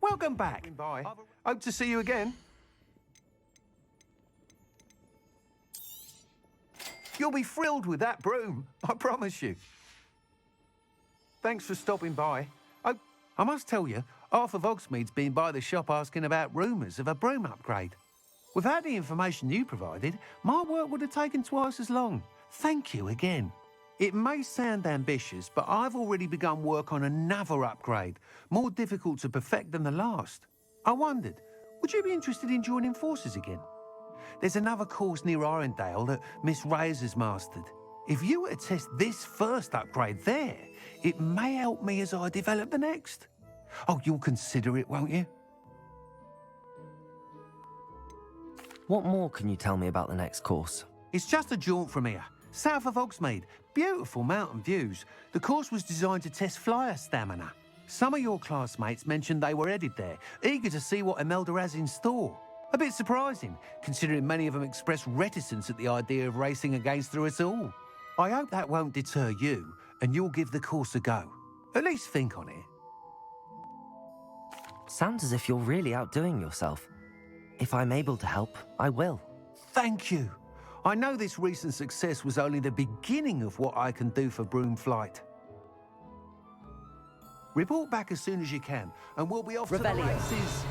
Welcome back. Hope to see you again. You'll be thrilled with that broom, I promise you. Thanks for stopping by. I must tell you, half of Hogsmeade's been by the shop asking about rumours of a broom upgrade. Without the information you provided, my work would have taken twice as long. Thank you again. It may sound ambitious, but I've already begun work on another upgrade, more difficult to perfect than the last. I wondered, would you be interested in joining forces again? There's another course near Arendale that Miss Reyes has mastered. If you were to test this first upgrade there, it may help me as I develop the next. Oh, you'll consider it, won't you? What more can you tell me about the next course? It's just a jaunt from here, south of Hogsmeade. Beautiful mountain views. The course was designed to test flyer stamina. Some of your classmates mentioned they were headed there, eager to see what Imelda has in store. A bit surprising, considering many of them expressed reticence at the idea of racing against her at all. I hope that won't deter you, and you'll give the course a go. At least think on it. Sounds as if you're really outdoing yourself. If I'm able to help, I will. Thank you. I know this recent success was only the beginning of what I can do for Broom Flight. Report back as soon as you can, and we'll be off to the Revelio. races.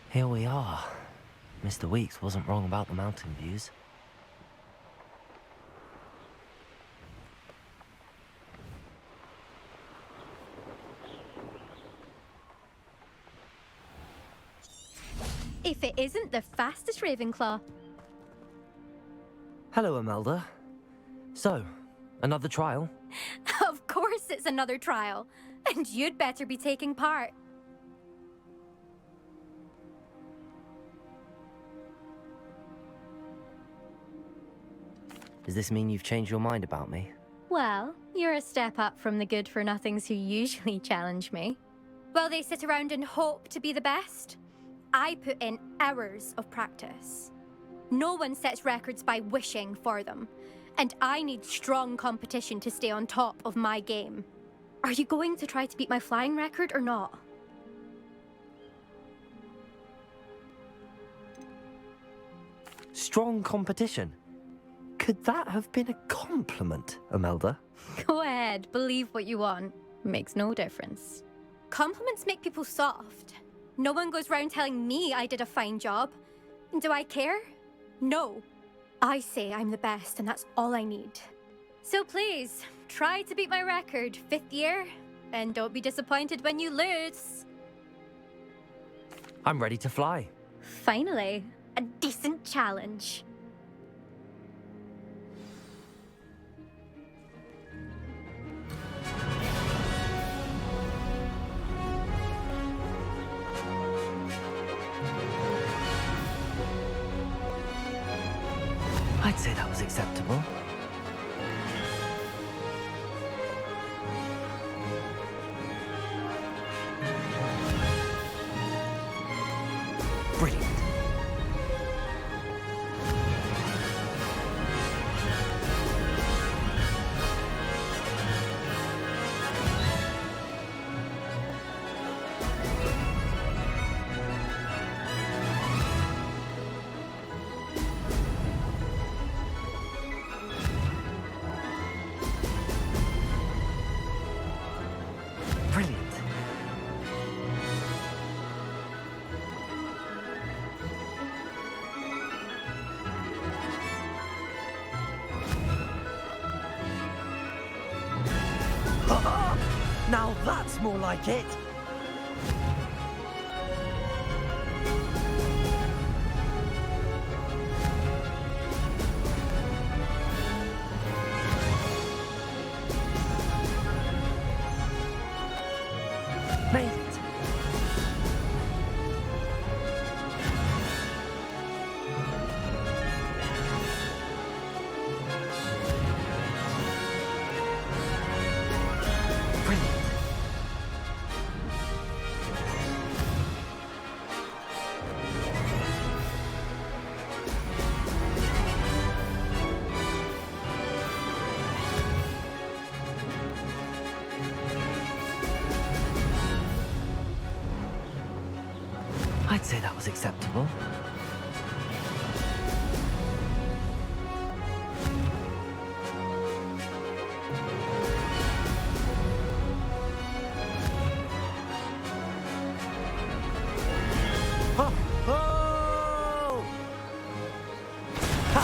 Here we are. Mr. Weeks wasn't wrong about the mountain views. If it isn't the fastest Ravenclaw. Hello, Imelda. So, another trial? Of course it's another trial. And you'd better be taking part. Does this mean you've changed your mind about me? Well, you're a step up from the good-for-nothings who usually challenge me. While they sit around and hope to be the best, I put in hours of practice. No one sets records by wishing for them, and I need strong competition to stay on top of my game. Are you going to try to beat my flying record or not? Strong competition? Could that have been a compliment, Imelda? Go ahead, believe what you want. Makes no difference. Compliments make people soft. No one goes round telling me I did a fine job. Do I care? No. I say I'm the best, and that's all I need. So please, try to beat my record, 5th year, and don't be disappointed when you lose. I'm ready to fly. Finally, a decent challenge. I'd say that was acceptable. Brilliant. Brilliant. Now that's more like it. Made it. Brilliant. I'd say that was acceptable. Oh! Oh! Ha!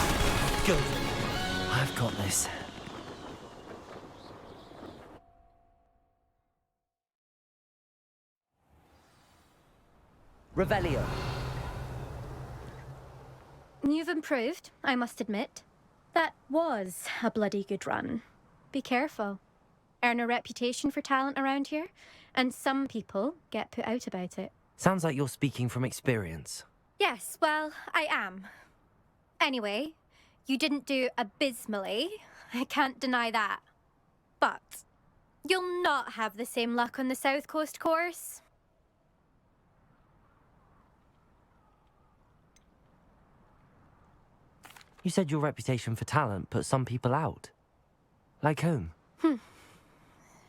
Good. I've got this. Revelio. You've improved, I must admit. That was a bloody good run. Be careful. Earn a reputation for talent around here, and some people get put out about it. Sounds like you're speaking from experience. Yes, well, I am. Anyway, you didn't do abysmally. I can't deny that. But you'll not have the same luck on the South Coast course. You said your reputation for talent put some people out. Like whom?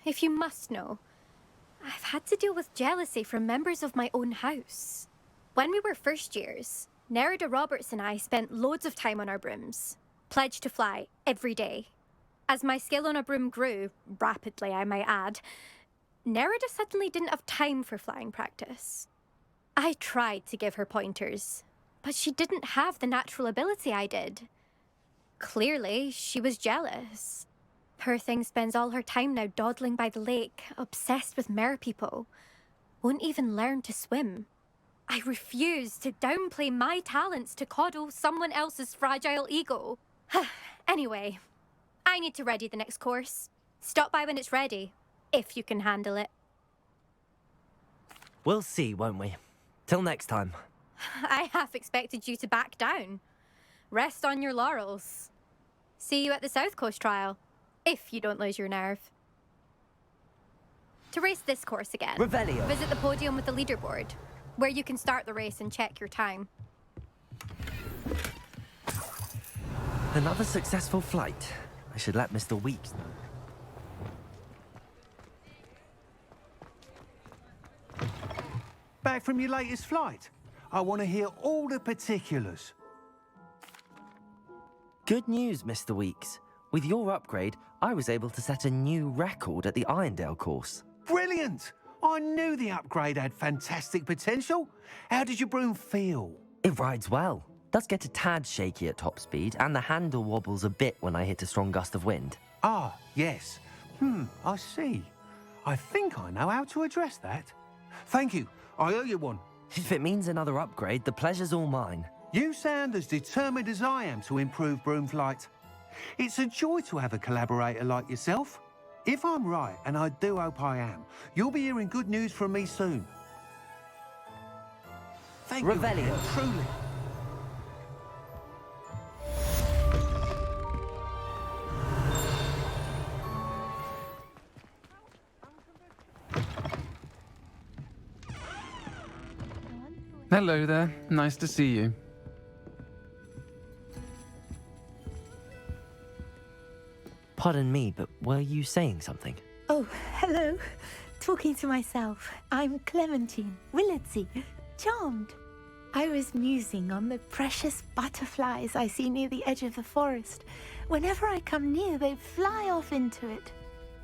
if you must know, I've had to deal with jealousy from members of my own house. When we were first years, Nerida Roberts and I spent loads of time on our brooms, pledged to fly every day. As my skill on a broom grew, rapidly I might add, Nerida suddenly didn't have time for flying practice. I tried to give her pointers, but she didn't have the natural ability I did. Clearly, she was jealous. Poor thing spends all her time now dawdling by the lake, obsessed with merpeople. Won't even learn to swim. I refuse to downplay my talents to coddle someone else's fragile ego. Anyway, I need to ready the next course. Stop by when it's ready, if you can handle it. We'll see, won't we? Till next time. I half expected you to back down. Rest on your laurels. See you at the South Coast trial, if you don't lose your nerve. To race this course again, Revelio. Visit the podium with the leaderboard, where you can start the race and check your time. Another successful flight. I should let Mr. Weeks know. Back from your latest flight? I want to hear all the particulars. Good news, Mr. Weeks. With your upgrade, I was able to set a new record at the Irondale course. Brilliant! I knew the upgrade had fantastic potential. How did your broom feel? It rides well. Does get a tad shaky at top speed, and the handle wobbles a bit when I hit a strong gust of wind. Ah, yes. I see. I think I know how to address that. Thank you. I owe you one. If it means another upgrade, the pleasure's all mine. You sound as determined as I am to improve broom flight. It's a joy to have a collaborator like yourself. If I'm right, and I do hope I am, you'll be hearing good news from me soon. Thank Revelio. you, truly. Hello there. Nice to see you. Pardon me, but were you saying something? Oh, hello. Talking to myself. I'm Clementine Willardsey. Charmed. I was musing on the precious butterflies I see near the edge of the forest. Whenever I come near, they fly off into it.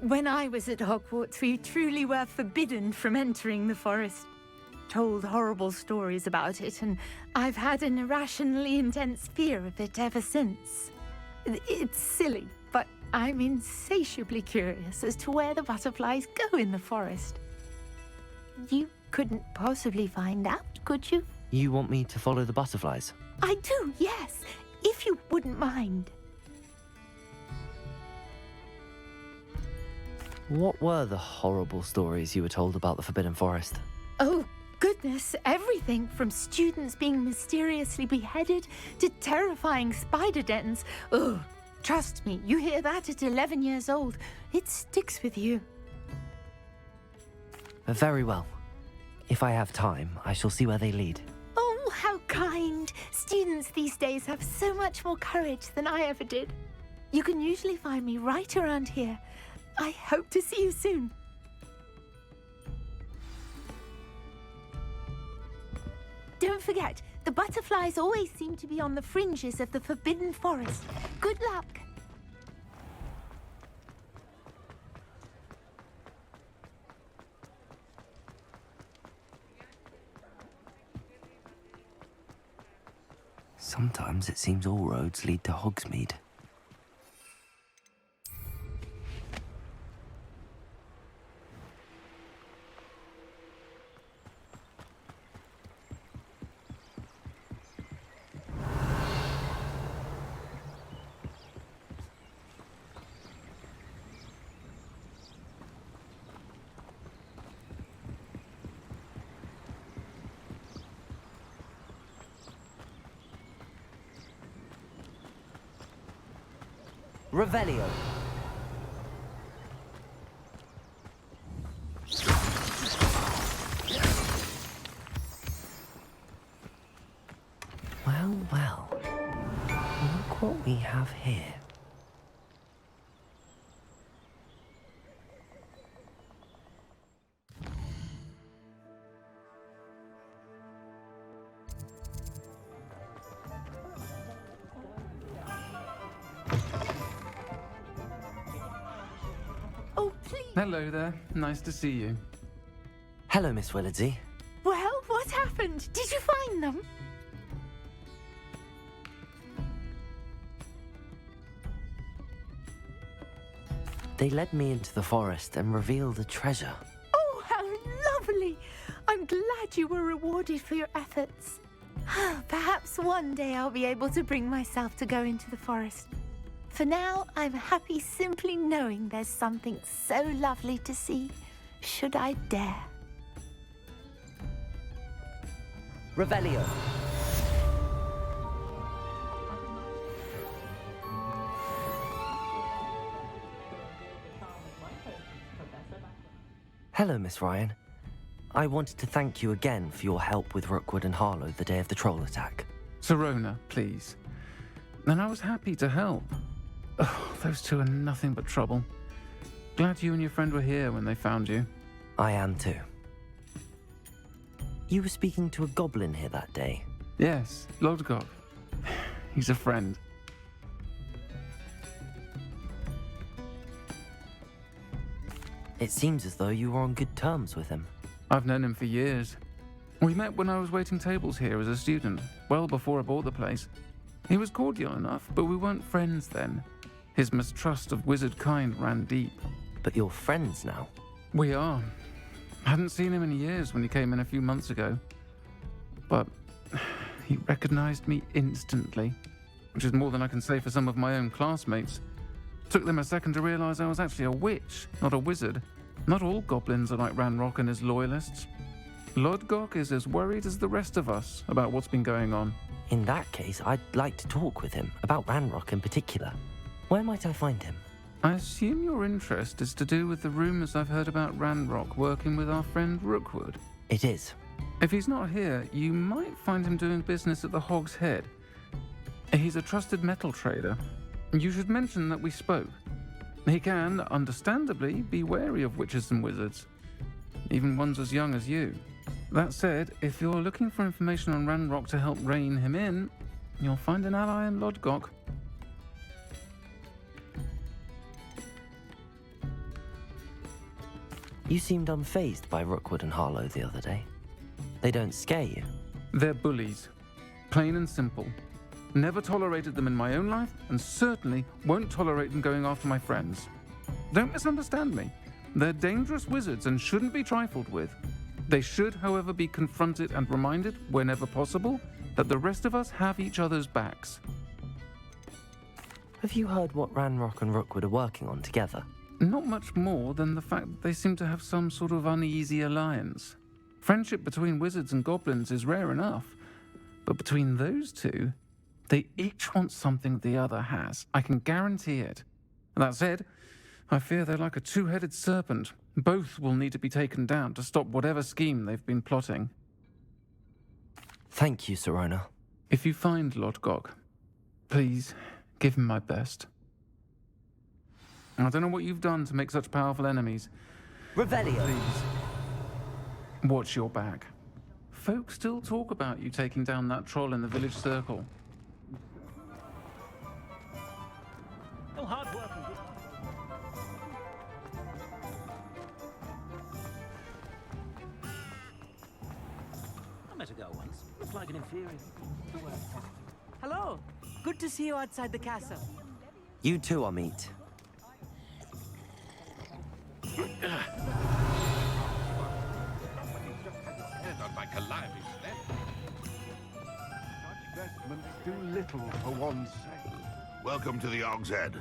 When I was at Hogwarts, we truly were forbidden from entering the forest. Told horrible stories about it, and I've had an irrationally intense fear of it ever since. It's silly, but I'm insatiably curious as to where the butterflies go in the forest. You couldn't possibly find out, could you? You want me to follow the butterflies? I do, yes, if you wouldn't mind. What were the horrible stories you were told about the Forbidden Forest? Oh, goodness, everything from students being mysteriously beheaded to terrifying spider dens. Oh, trust me, you hear that at 11 years old, it sticks with you. Very well. If I have time, I shall see where they lead. Oh, how kind. Students these days have so much more courage than I ever did. You can usually find me right around here. I hope to see you soon. Don't forget, the butterflies always seem to be on the fringes of the Forbidden Forest. Good luck. Sometimes it seems all roads lead to Hogsmeade. Revelio. Well, well. Look what we have here. Hello there. Nice to see you. Hello, Miss Willardsey. Well, what happened? Did you find them? They led me into the forest and revealed a treasure. Oh, how lovely! I'm glad you were rewarded for your efforts. Perhaps one day I'll be able to bring myself to go into the forest. For now, I'm happy simply knowing there's something so lovely to see, should I dare. Revelio. Hello, Miss Ryan. I wanted to thank you again for your help with Rookwood and Harlow the day of the troll attack. Sirona, please. And I was happy to help. Oh, those two are nothing but trouble. Glad you and your friend were here when they found you. I am too. You were speaking to a goblin here that day. Yes, Lodgok. He's a friend. It seems as though you were on good terms with him. I've known him for years. We met when I was waiting tables here as a student, well before I bought the place. He was cordial enough, but we weren't friends then. His mistrust of wizard kind ran deep. But you're friends now? We are. Hadn't seen him in years when he came in a few months ago. But he recognized me instantly, which is more than I can say for some of my own classmates. Took them a second to realize I was actually a witch, not a wizard. Not all goblins are like Ranrock and his loyalists. Lodgok is as worried as the rest of us about what's been going on. In that case, I'd like to talk with him, about Ranrock in particular. Where might I find him? I assume your interest is to do with the rumors I've heard about Ranrock working with our friend Rookwood. It is. If he's not here, you might find him doing business at the Hog's Head. He's a trusted metal trader. You should mention that we spoke. He can, understandably, be wary of witches and wizards, even ones as young as you. That said, if you're looking for information on Ranrock to help rein him in, you'll find an ally in Lodgok. You seemed unfazed by Rookwood and Harlow the other day. They don't scare you. They're bullies. Plain and simple. Never tolerated them in my own life, and certainly won't tolerate them going after my friends. Don't misunderstand me. They're dangerous wizards and shouldn't be trifled with. They should, however, be confronted and reminded, whenever possible, that the rest of us have each other's backs. Have you heard what Ranrock and Rookwood are working on together? Not much more than the fact that they seem to have some sort of uneasy alliance. Friendship between wizards and goblins is rare enough, but between those two, they each want something the other has. I can guarantee it. That said, I fear they're like a two-headed serpent. Both will need to be taken down to stop whatever scheme they've been plotting. Thank you, Sirona. If you find Lodgok, please give him my best. I don't know what you've done to make such powerful enemies. Revelio. Please, watch your back. Folk still talk about you taking down that troll in the village circle. No hard work and good. I met a girl once. Looked like an inferior. Hello. Good to see you outside the castle. You too, Amit. Investments do little for one's sake. Welcome to the Hog's Head.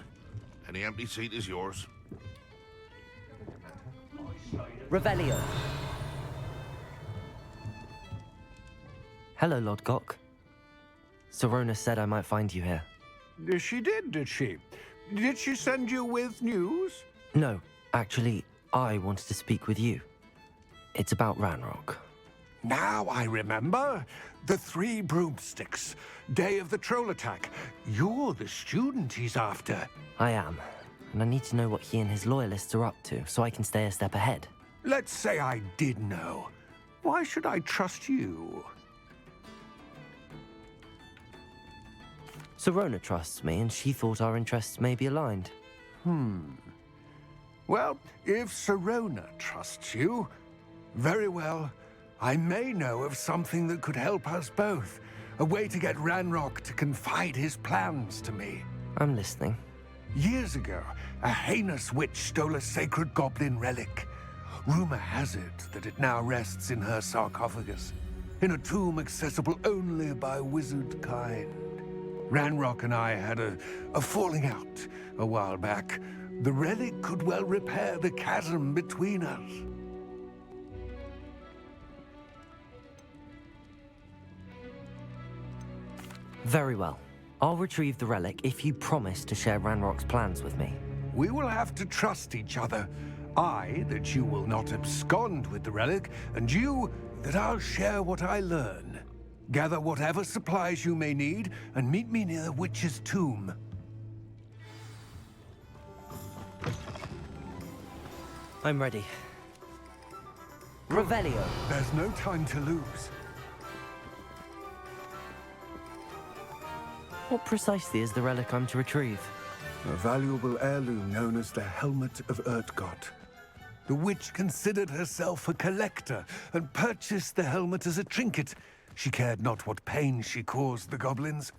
Any empty seat is yours. Revelio. Hello, Lodgok. Sirona said I might find you here. She did she? Did she send you with news? No, actually, I wanted to speak with you. It's about Ranrock. Now I remember. The 3 broomsticks. Day of the troll attack. You're the student he's after. I am, and I need to know what he and his loyalists are up to so I can stay a step ahead. Let's say I did know. Why should I trust you? Sirona trusts me, and she thought our interests may be aligned. Well, if Sirona trusts you, very well. I may know of something that could help us both. A way to get Ranrock to confide his plans to me. I'm listening. Years ago, a heinous witch stole a sacred goblin relic. Rumor has it that it now rests in her sarcophagus, in a tomb accessible only by wizard kind. Ranrock and I had a falling out a while back. The relic could well repair the chasm between us. Very well. I'll retrieve the relic if you promise to share Ranrock's plans with me. We will have to trust each other. I, that you will not abscond with the relic, and you, that I'll share what I learn. Gather whatever supplies you may need, and meet me near the witch's tomb. I'm ready. Revelio. There's no time to lose. What precisely is the relic I'm to retrieve? A valuable heirloom known as the Helmet of Urtgott. The witch considered herself a collector and purchased the helmet as a trinket. She cared not what pain she caused the goblins.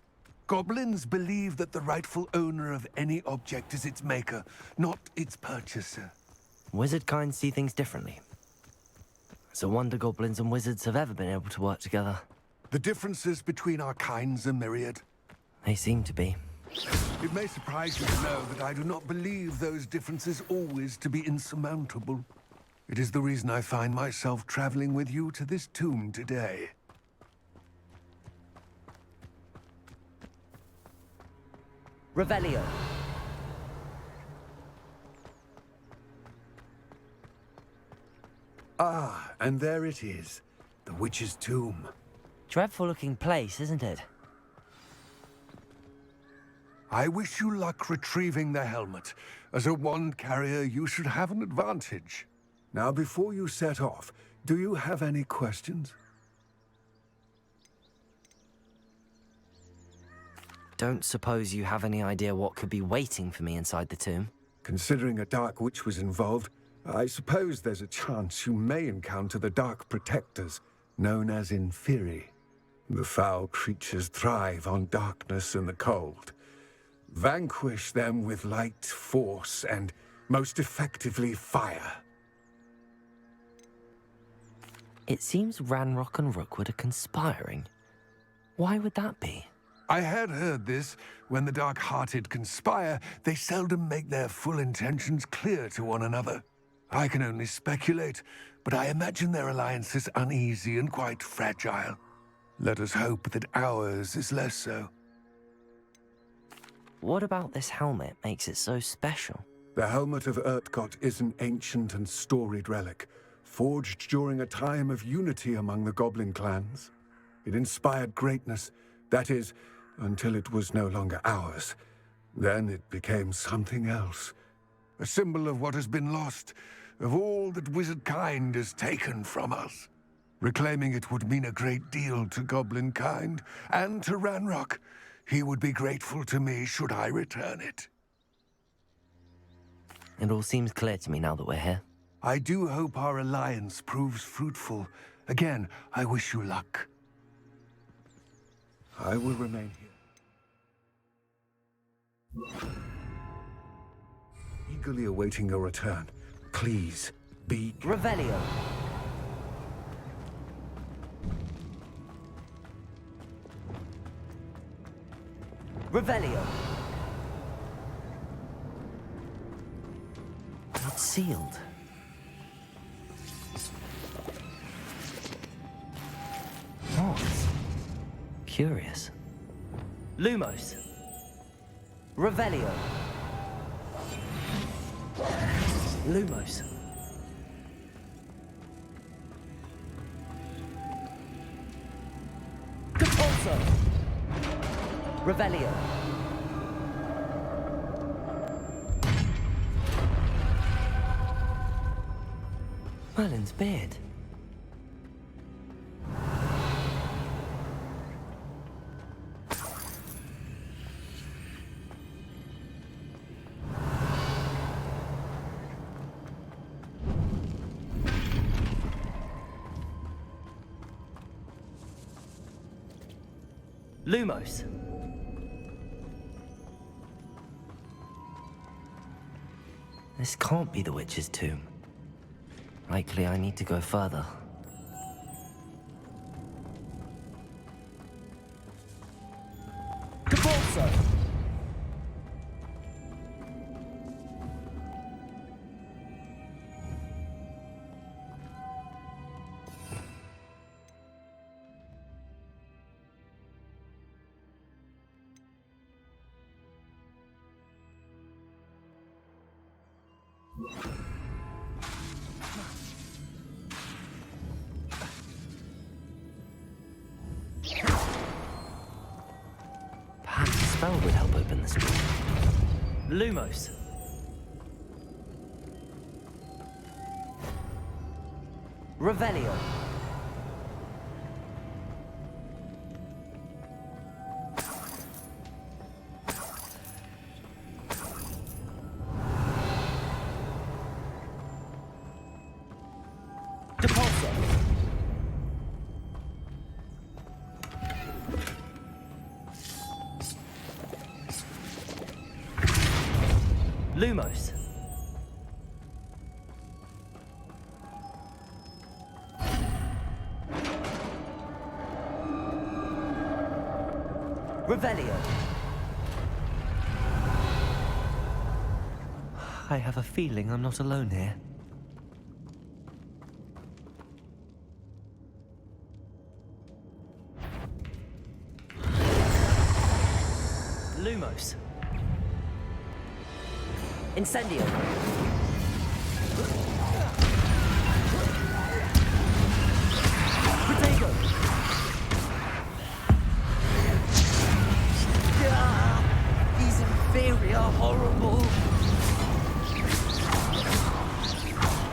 Goblins believe that the rightful owner of any object is its maker, not its purchaser. Wizard kind see things differently. It's a wonder goblins and wizards have ever been able to work together. The differences between our kinds are myriad. They seem to be. It may surprise you to know that I do not believe those differences always to be insurmountable. It is the reason I find myself traveling with you to this tomb today. Revelio. Ah, and there it is. The witch's tomb. Dreadful looking place, isn't it? I wish you luck retrieving the helmet. As a wand carrier, you should have an advantage. Now, before you set off, do you have any questions? Don't suppose you have any idea what could be waiting for me inside the tomb? Considering a Dark Witch was involved, I suppose there's a chance you may encounter the Dark Protectors, known as Inferi. The foul creatures thrive on darkness and the cold. Vanquish them with light, force, and, most effectively, fire. It seems Ranrock and Rookwood are conspiring. Why would that be? I had heard this. When the dark-hearted conspire, they seldom make their full intentions clear to one another. I can only speculate, but I imagine their alliance is uneasy and quite fragile. Let us hope that ours is less so. What about this helmet makes it so special? The Helmet of Urtgott is an ancient and storied relic, forged during a time of unity among the goblin clans. It inspired greatness, that is, until it was no longer ours. Then it became something else. A symbol of what has been lost, of all that wizard kind has taken from us. Reclaiming it would mean a great deal to goblin kind, and to Ranrock. He would be grateful to me should I return it. It all seems clear to me now that we're here. I do hope our alliance proves fruitful. Again, I wish you luck. I will remain here. Eagerly awaiting your return. Please, be... Revelio. Revelio. It's sealed. What? Curious. Lumos. Revelio. Lumos. Capulso. Revelio. Merlin's beard. Lumos. This can't be the witch's tomb. Likely I need to go further. Capulso! Perhaps a spell would help open this door. Lumos. Revelio. Depulso! Lumos. Revelio. I have a feeling I'm not alone here. Lumos. Incendio. Protego. These inferior, horrible.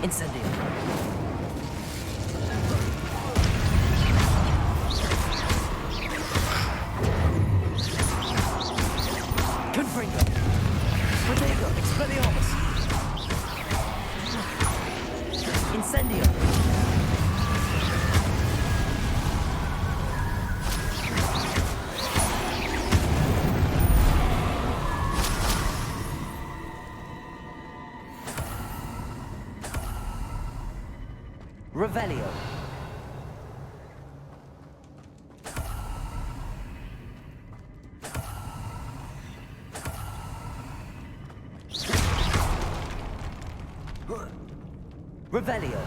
Incendio. Confringo. Protego. Expelliarmus. Incendio. Revelio. Revelio.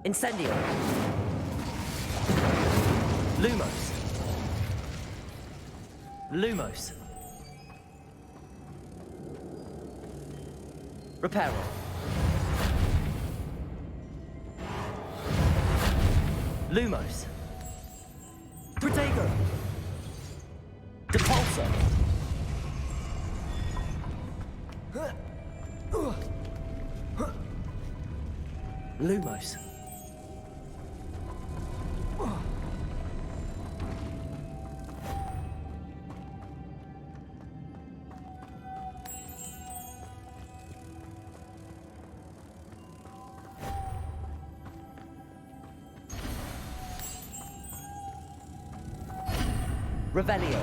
Incendio. Lumos. Lumos. Reparo. Lumos. Protego! Depulso! Lumos. Revelio.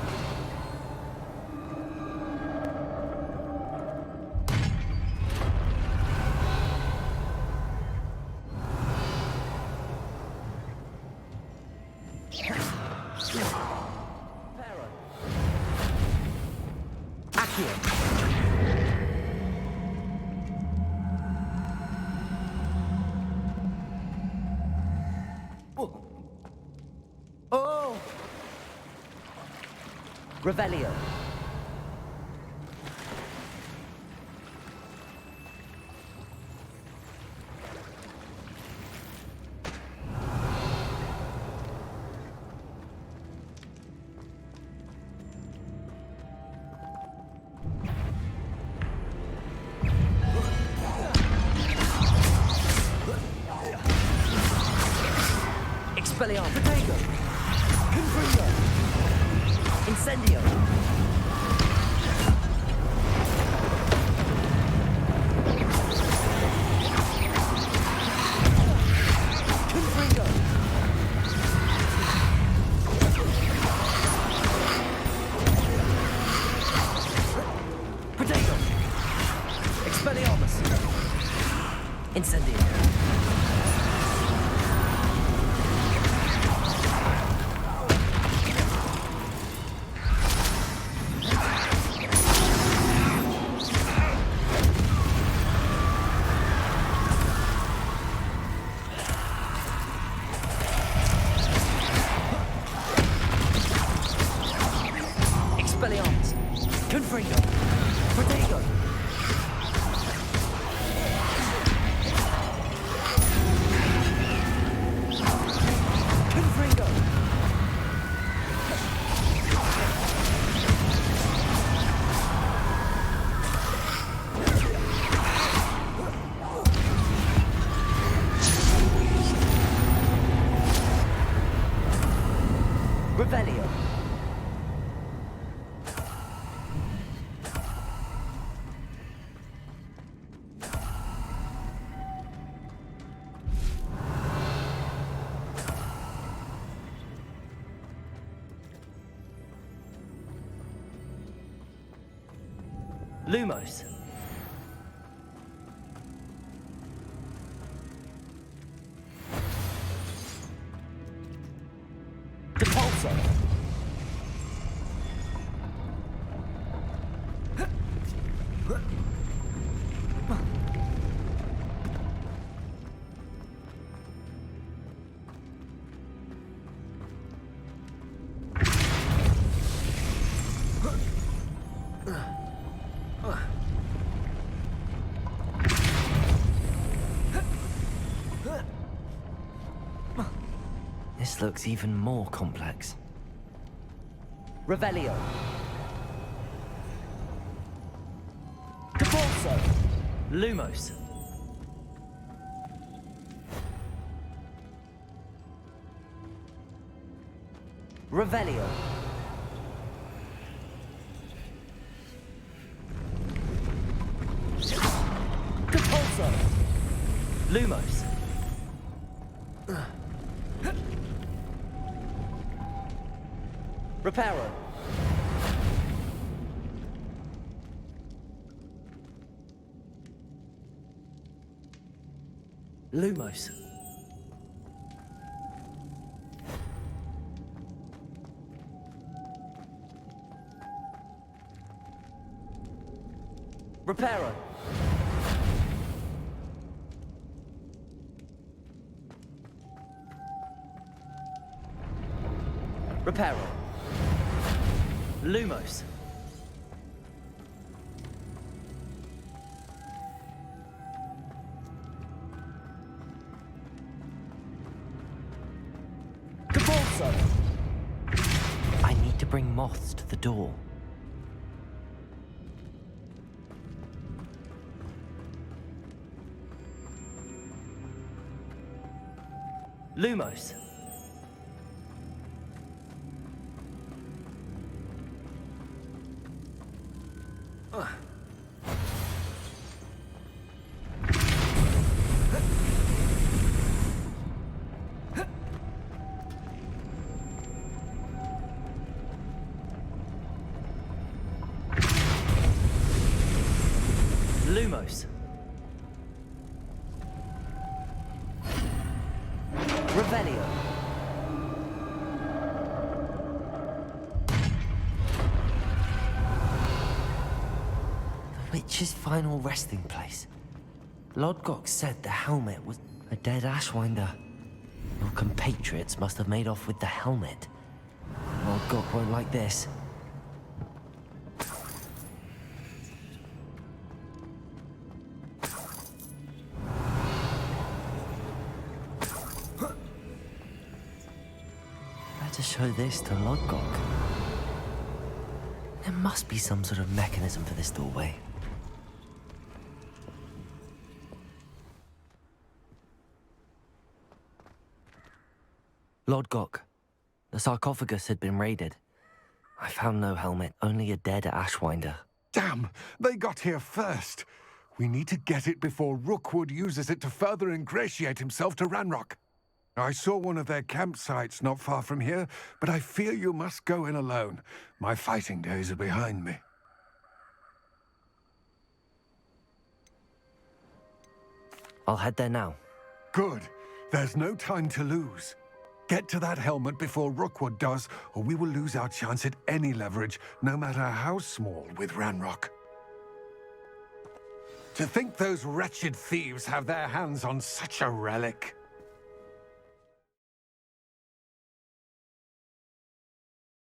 Oh! Revelio. Expelliarmus. Protego. Confringo. Incendio. Confringo. Protego. Expelliarmus. Incendio. Expelliarmus. Confringo. Protego. Confringo. Revelio. Lumos. Depulso. This looks even more complex. Revelio. Depulso. Lumos. Revelio. Depulso. Lumos. Reparo. Lumos. Reparo. Reparo. Lumos. Depulso. I need to bring moths to the door. Lumos. Lumos. Revelio. The witch's final resting place. Lodgok said the helmet was a dead Ashwinder. Your compatriots must have made off with the helmet. Lodgok won't like this. Better show this to Lodgok. There must be some sort of mechanism for this doorway. Lord Gok, the sarcophagus had been raided. I found no helmet, only a dead Ashwinder. Damn! They got here first! We need to get it before Rookwood uses it to further ingratiate himself to Ranrock. I saw one of their campsites not far from here, but I fear you must go in alone. My fighting days are behind me. I'll head there now. Good. There's no time to lose. Get to that helmet before Rookwood does, or we will lose our chance at any leverage, no matter how small, with Ranrock. To think those wretched thieves have their hands on such a relic.